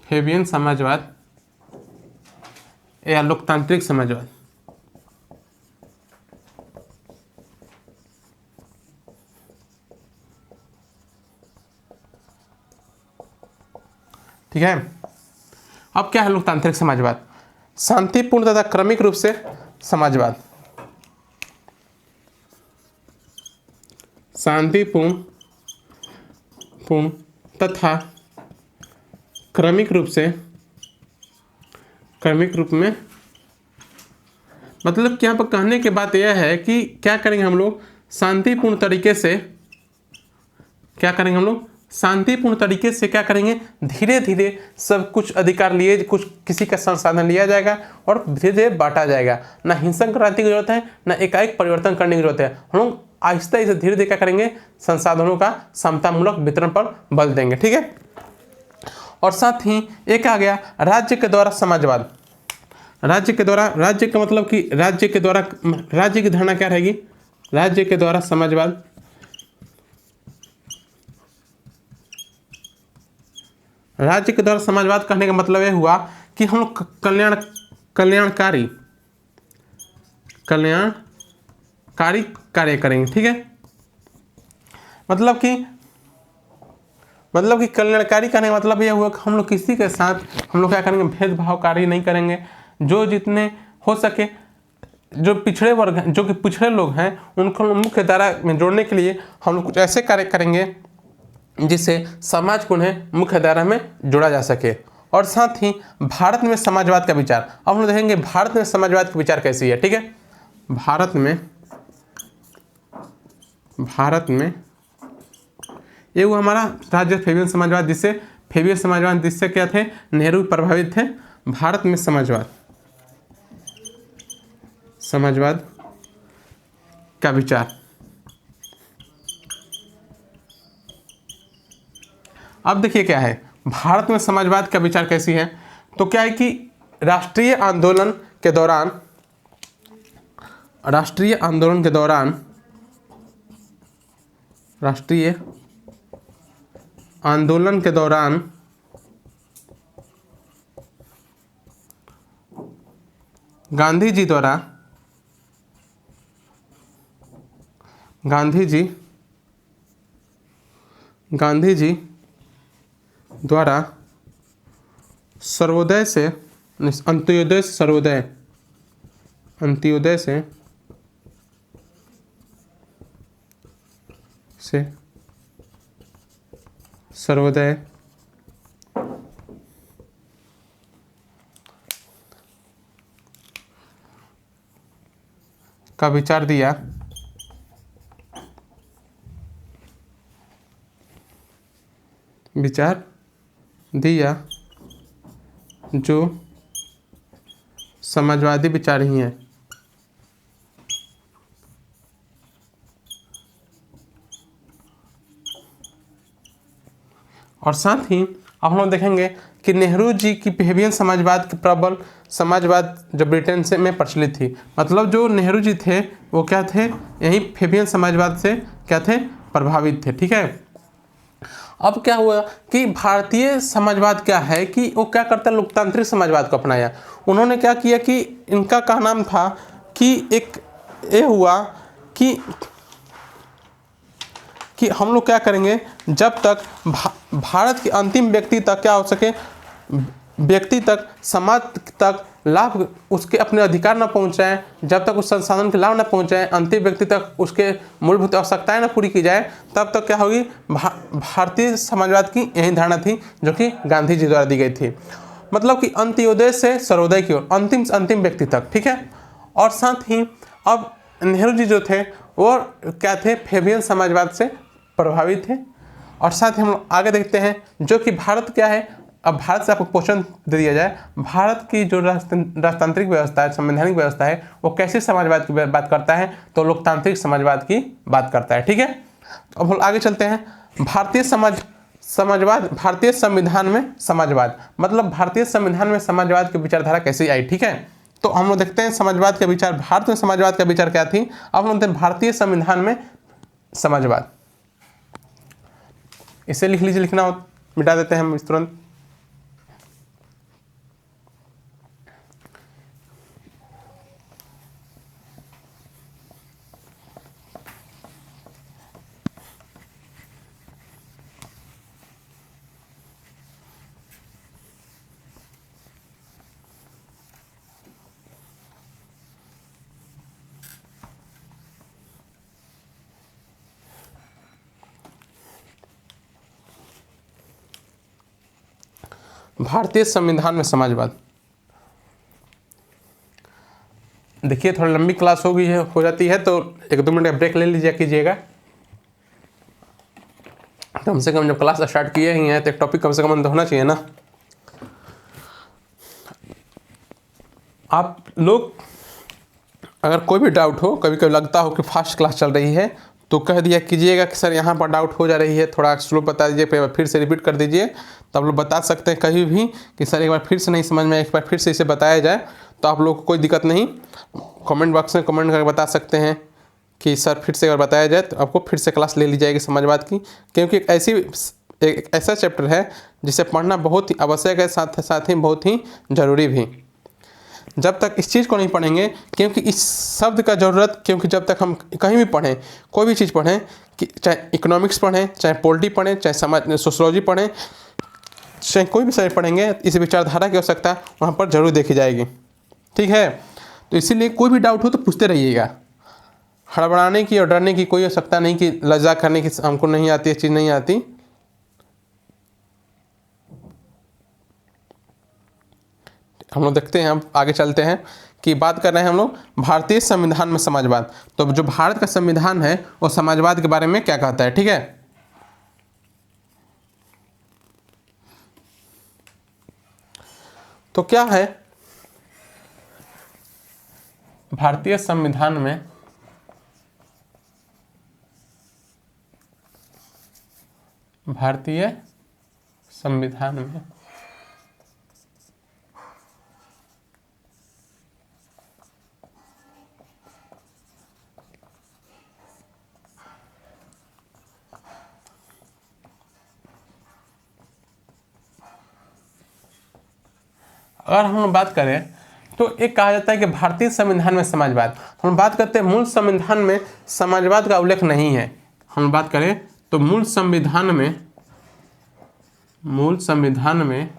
फेबियन समाजवाद या लोकतांत्रिक समाजवाद, ठीक है। अब क्या है लोकतांत्रिक समाजवाद? शांतिपूर्ण तथा क्रमिक रूप से समाजवाद, शांतिपूर्ण तथा क्रमिक रूप में, मतलब कि यहाँ पर कहने की बात यह है कि क्या करेंगे हम लोग, शांतिपूर्ण तरीके से क्या करेंगे हम लोग, शांतिपूर्ण तरीके से क्या करेंगे, धीरे धीरे सब कुछ अधिकार लिए, कुछ किसी का संसाधन लिया जाएगा और धीरे धीरे बांटा जाएगा। ना हिंसक क्रांति की जरूरत है, ना एकाएक परिवर्तन करने की जरूरत है। हम लोग आहिस्ता आहिस्ता धीरे धीरे क्या करेंगे, संसाधनों का समतामूलक वितरण पर बल देंगे, ठीक है। और साथ ही एक आ गया राज्य के द्वारा समाजवाद। राज्य के द्वारा, राज्य का मतलब कि राज्य के द्वारा, राज्य की धारणा क्या रहेगी, राज्य के द्वारा समाजवाद, राज्य के द्वारा समाजवाद कहने का मतलब यह हुआ कि हम लोग कल्याणकारी कार्य करेंगे, ठीक है। मतलब कि मतलब कि कल्याणकारी करने का मतलब यह हुआ कि हम लोग किसी के साथ हम लोग क्या करेंगे, भेदभावकारी नहीं करेंगे। जो जितने हो सके जो पिछड़े वर्ग हैं, जो कि पिछड़े लोग हैं, उनको मुख्य धारा में जोड़ने के लिए हम लोग कुछ ऐसे कार्य करेंगे जिससे समाज को उन्हें मुख्य धारा में जोड़ा जा सके। और साथ ही भारत में समाजवाद का विचार, अब हम लोग देखेंगे भारत में समाजवाद का विचार कैसी है। ठीक है, भारत में ये वो हमारा राज्य फेबियन समाजवाद, जिससे फेबियन समाजवाद जिससे क्या थे, नेहरू प्रभावित थे। भारत में समाजवाद का विचार। अब देखिए क्या है, भारत में समाजवाद का विचार कैसी है, तो क्या है कि राष्ट्रीय आंदोलन के दौरान गांधी जी द्वारा सर्वोदय से अंत्योदय से सर्वोदय का विचार दिया, जो समाजवादी विचार ही हैं। और साथ ही अब हम लोग देखेंगे कि नेहरू जी की फेबियन समाजवाद की प्रबल समाजवाद जो ब्रिटेन से में प्रचलित थी। मतलब जो नेहरू जी थे वो क्या थे, यही फेबियन समाजवाद से क्या थे, प्रभावित थे। ठीक है, अब क्या हुआ कि भारतीय समाजवाद क्या है कि वो क्या करता है, लोकतांत्रिक समाजवाद को अपनाया। उन्होंने क्या किया कि इनका क्या नाम था कि एक ये हुआ कि हम लोग क्या करेंगे, जब तक भारत के अंतिम व्यक्ति तक क्या हो सके, व्यक्ति तक, समाज तक लाभ, उसके अपने अधिकार न पहुंचाएं, जब तक उस संसाधन के लाभ न पहुंचाएं, अंतिम व्यक्ति तक उसके मूलभूत आवश्यकताएं न पूरी की जाए, तब तक क्या होगी, भारतीय समाजवाद की यही धारणा थी जो कि गांधी जी द्वारा दी गई थी। मतलब कि अंत्योदय से सर्वोदय की ओर, अंतिम से अंतिम व्यक्ति तक। ठीक है, और साथ ही अब नेहरू जी जो थे वो क्या थे, फेबियन समाजवाद से प्रभावित थे। और साथ ही हम लोग आगे देखते हैं जो कि भारत क्या है, अब भारत से आपको क्वेश्चन दे दिया जाए, भारत की जो राजतांत्रिक व्यवस्था है, संवैधानिक व्यवस्था है, वो कैसे समाजवाद की बात करता है, तो लोकतांत्रिक समाजवाद की बात करता है। ठीक है, तो अब हम आगे चलते हैं। भारतीय संविधान में समाजवाद, मतलब भारतीय संविधान में समाजवाद की विचारधारा कैसे आई। ठीक है, तो हम लोग देखते हैं समाजवाद का विचार, भारत में समाजवाद का विचार क्या थी। अब हम देखते हैं भारतीय संविधान में समाजवाद, इसे लिख लीजिए, लिखना हो मिटा देते हैं हम इस तुरंत। भारतीय संविधान में समाजवाद, देखिए थोड़ा लंबी क्लास हो जाती है तो 1-2 मिनट का ब्रेक ले लीजिए कीजिएगा। कम से कम जब क्लास स्टार्ट किए ही हैं तो एक टॉपिक कम से कम तो होना चाहिए ना। आप लोग अगर कोई भी डाउट हो, कभी कभी लगता हो कि फास्ट क्लास चल रही है, तो कह दिया कीजिएगा कि सर यहाँ पर डाउट हो जा रही है, थोड़ा स्लो बता दीजिए, फिर से रिपीट कर दीजिए, तो आप लोग बता सकते हैं कहीं भी कि सर एक बार फिर से नहीं समझ में, एक बार फिर से इसे बताया जाए, तो आप लोग को कोई दिक्कत नहीं, कमेंट बॉक्स में कमेंट करके बता सकते हैं कि सर फिर से अगर बताया जाए तो आपको फिर से क्लास ले ली जाएगी समाजवाद की। क्योंकि एक ऐसा चैप्टर है जिसे पढ़ना बहुत ही आवश्यक है, साथ ही बहुत ही ज़रूरी भी। जब तक इस चीज़ को नहीं पढ़ेंगे, क्योंकि इस शब्द का ज़रूरत, क्योंकि जब तक हम कहीं भी पढ़ें, कोई भी चीज़ पढ़ें, कि चाहे इकोनॉमिक्स पढ़ें, चाहे पॉलिटी पढ़ें, चाहे समाज सोशोलॉजी पढ़ें, चाहे कोई भी सब्जेक्ट पढ़ेंगे, इस विचारधारा की आवश्यकता वहाँ पर जरूर देखी जाएगी। ठीक है, तो इसीलिए कोई भी डाउट हो तो पूछते रहिएगा। हड़बड़ाने की और डरने की कोई आवश्यकता नहीं कि लज्जा करने की हमको नहीं आती, ये चीज़ नहीं आती। हम लोग देखते हैं, हम आगे चलते हैं कि बात कर रहे हैं हम लोग भारतीय संविधान में समाजवाद। तो जो भारत का संविधान है वो समाजवाद के बारे में क्या कहता है। ठीक है, तो क्या है भारतीय संविधान में अगर हम बात करें तो एक कहा जाता है कि भारतीय संविधान में समाजवाद, हम बात करते हैं मूल संविधान में समाजवाद का उल्लेख नहीं है। हम बात करें तो मूल संविधान में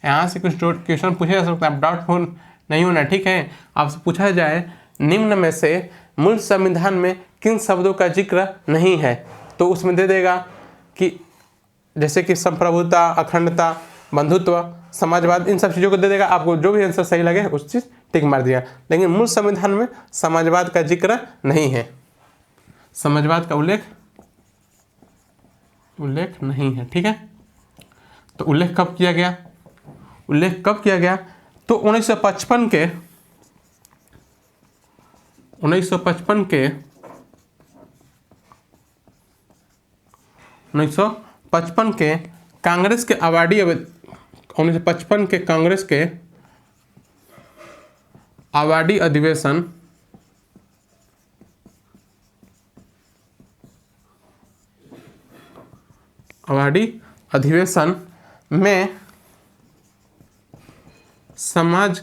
यहाँ से कुछ क्वेश्चन पूछे जा सकता है, डाउटफुल नहीं होना। ठीक है, आपसे पूछा जाए निम्न में से मूल संविधान में किन शब्दों का जिक्र नहीं है, तो उसमें दे देगा कि जैसे कि संप्रभुता, अखंडता, बंधुत्व, समाजवाद, इन सब चीज़ों को दे देगा। आपको जो भी आंसर सही लगे उस चीज़ टिक मार दिया। लेकिन मूल संविधान में समाजवाद का जिक्र नहीं है, समाजवाद का उल्लेख नहीं है। ठीक है, तो उल्लेख कब किया गया? तो 1955 के कांग्रेस के अवार्डी 1955 के कांग्रेस के अवार्डी अधिवेशन में समाज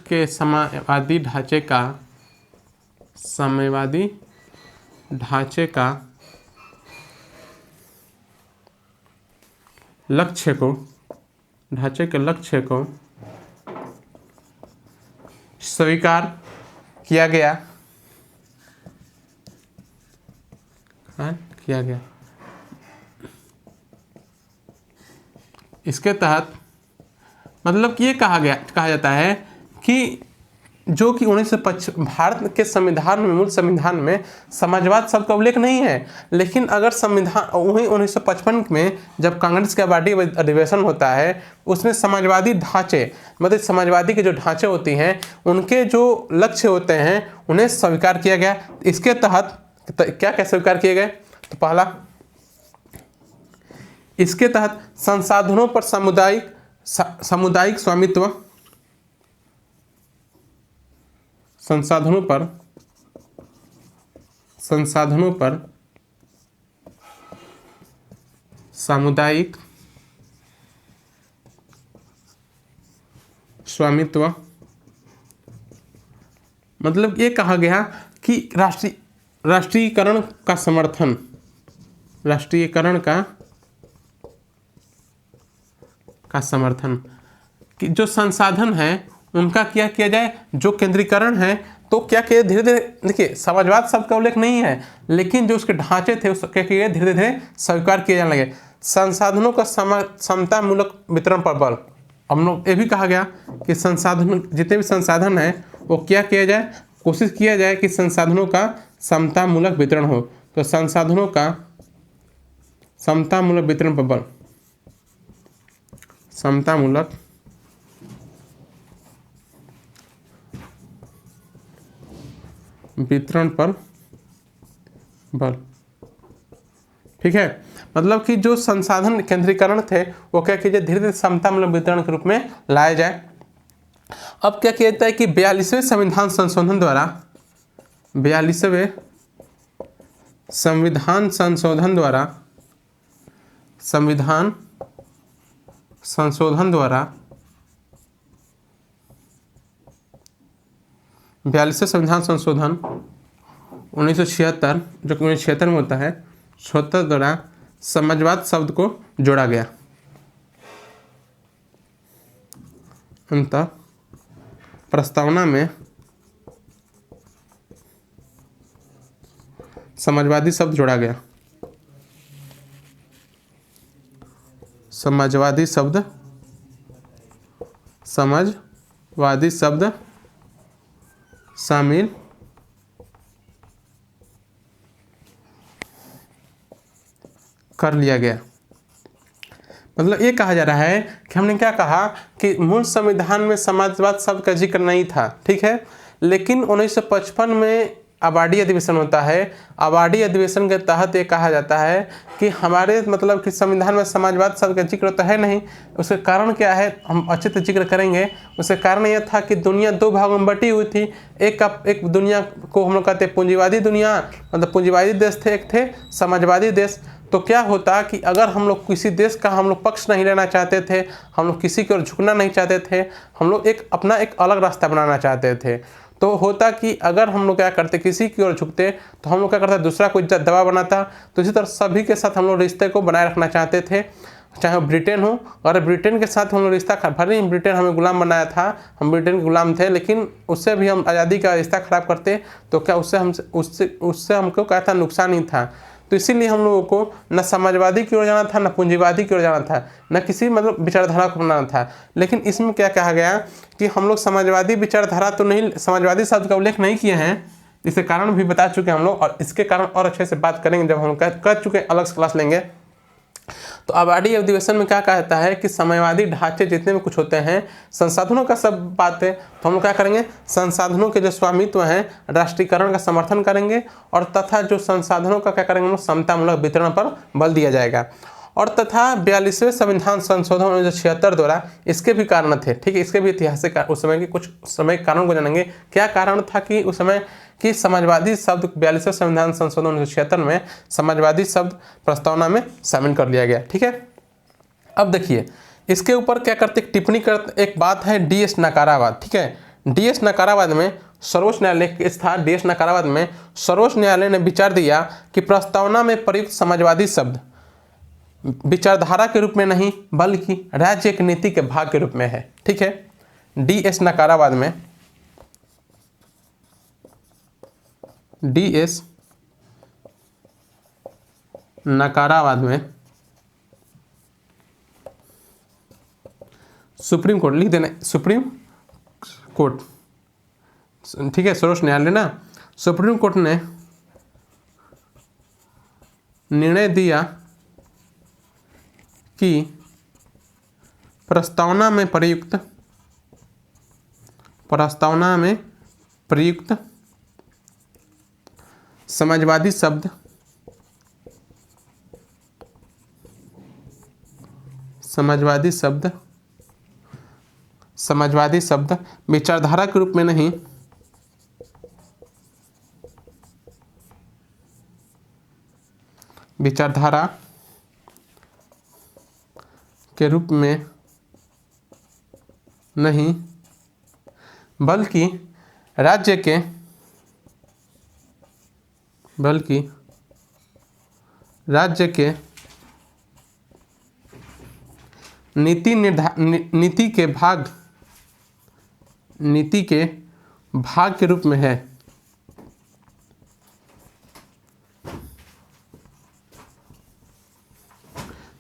के साम्यवादी ढांचे का लक्ष्य को स्वीकार किया गया। इसके तहत मतलब कि ये कहा जाता है कि जो कि 1955 भारत के संविधान में, मूल संविधान में समाजवाद शब्द का उल्लेख नहीं है, लेकिन अगर संविधान वहीं 1955 में जब कांग्रेस का अवार्डी अधिवेशन होता है, उसमें समाजवादी ढांचे, मतलब समाजवादी के जो ढांचे होती हैं, उनके जो लक्ष्य होते हैं, उन्हें स्वीकार किया गया। इसके तहत क्या स्वीकार किए गए? तो पहला, इसके तहत संसाधनों पर सामुदायिक स्वामित्व, संसाधनों पर सामुदायिक स्वामित्व, मतलब ये कहा गया कि राष्ट्रीयकरण का समर्थन, राष्ट्रीयकरण का समर्थन कि जो संसाधन है उनका क्या किया जाए, जो केंद्रीकरण है, तो क्या किया धीरे धीरे, देखिए समाजवाद शब्द का उल्लेख नहीं है, लेकिन जो उसके ढांचे थे उसके किए धीरे धीरे स्वीकार किए जाने लगे। संसाधनों का समतामूलक वितरण पर बल, हम लोग ये भी कहा गया कि संसाधन, जितने भी संसाधन है वो क्या किया जाए, कोशिश किया जाए कि संसाधनों का समतामूलक वितरण हो। तो संसाधनों का समतामूलक वितरण पर बल, समतामूलक वितरण पर बल। ठीक है, मतलब कि जो संसाधन केंद्रीकरण थे वो क्या कीजिए, धीरे धीरे समतामूलक वितरण के रूप में लाया जाए। अब क्या किया जाता है कि 42वें संविधान संशोधन द्वारा, 42वें संविधान संशोधन द्वारा 42वें संविधान संशोधन 1976 जो कि 1976 में होता है, 76 द्वारा समाजवाद शब्द को जोड़ा गया। अंतः प्रस्तावना में समाजवादी शब्द जोड़ा गया। समाजवादी शब्द शामिल कर लिया गया। मतलब ये कहा जा रहा है कि हमने क्या कहा कि मूल संविधान में समाजवाद शब्द का जिक्र नहीं था, ठीक है, लेकिन 1955 में आबादी अधिवेशन होता है। आबादी अधिवेशन के तहत ये कहा जाता है कि हमारे मतलब कि संविधान में समाजवाद शब्द का जिक्र तो है नहीं। उसके कारण क्या है हम अच्छे से जिक्र करेंगे। उसके कारण यह था कि दुनिया दो भागों में बटी हुई थी। एक दुनिया को हम लोग कहते हैं पूंजीवादी दुनिया, मतलब पूंजीवादी देश थे, एक थे समाजवादी देश। तो क्या होता कि अगर हम लोग किसी देश का हम लोग पक्ष नहीं लेना चाहते थे, हम लोग किसी की ओर झुकना नहीं चाहते थे, हम लोग अपना एक अलग रास्ता बनाना चाहते थे, तो होता कि अगर हम लोग क्या करते किसी की ओर झुकते तो हम लोग क्या करते दूसरा कोई दबाव बनाता। तो इसी तरह सभी के साथ हम लोग रिश्ते को बनाए रखना चाहते थे, चाहे वो ब्रिटेन हो। और ब्रिटेन के साथ हम लोग रिश्ता भले ही ब्रिटेन हमें गुलाम बनाया था, हम ब्रिटेन के गुलाम थे, लेकिन उससे भी हम आज़ादी का रिश्ता खराब करते तो क्या उससे हमको क्या था, नुकसान ही था। तो इसीलिए हम लोगों को न समाजवादी की ओर जाना था, न पूंजीवादी की ओर जाना था, न किसी मतलब विचारधारा को बनाना था। लेकिन इसमें क्या कहा गया कि हम लोग समाजवादी विचारधारा तो नहीं, समाजवादी शब्द का उल्लेख नहीं किए हैं। इसके कारण भी बता चुके हैं हम लोग, और इसके कारण और अच्छे से बात करेंगे जब हम कर चुके अलग से क्लास लेंगे। तो आबादी अधिवेशन में क्या कहता है कि समाजवादी ढांचे जितने भी कुछ होते हैं, संसाधनों का सब बात है, तो हम लोग क्या करेंगे, संसाधनों के जो स्वामित्व हैं राष्ट्रीयकरण का समर्थन करेंगे, और तथा जो संसाधनों का क्या करेंगे हम लोग समतामूलक वितरण पर बल दिया जाएगा। और तथा 42वें संविधान संशोधन 1976 द्वारा इसके भी कारण थे, ठीक है, इसके भी ऐतिहासिक उस समय के कुछ समय कारण को जानेंगे। क्या कारण था कि उस समय कि समाजवादी शब्द 42वें संविधान संशोधन 1976 में समाजवादी शब्द प्रस्तावना में शामिल कर लिया गया, ठीक है। अब देखिए इसके ऊपर क्या करते, टिप्पणी करते, एक बात है DS नकारावाद, ठीक है। DS नकारावाद में सर्वोच्च न्यायालय था, DS नकारावाद में सर्वोच्च न्यायालय ने विचार दिया कि प्रस्तावना में प्रयुक्त समाजवादी शब्द विचारधारा के रूप में नहीं बल्कि राज्य की नीति के भाग के रूप में है, ठीक है। DS नकारावाद में सुप्रीम कोर्ट लिख देना, सुप्रीम कोर्ट, ठीक है, सर्वोच्च न्यायालय ना, सुप्रीम कोर्ट ने निर्णय दिया कि प्रस्तावना में प्रयुक्त समाजवादी शब्द विचारधारा के रूप में नहीं विचारधारा के रूप में नहीं बल्कि राज्य के नीति के भाग के रूप में है,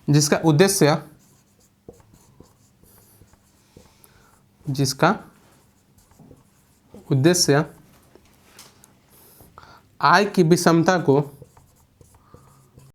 जिसका उद्देश्य आय की विषमता को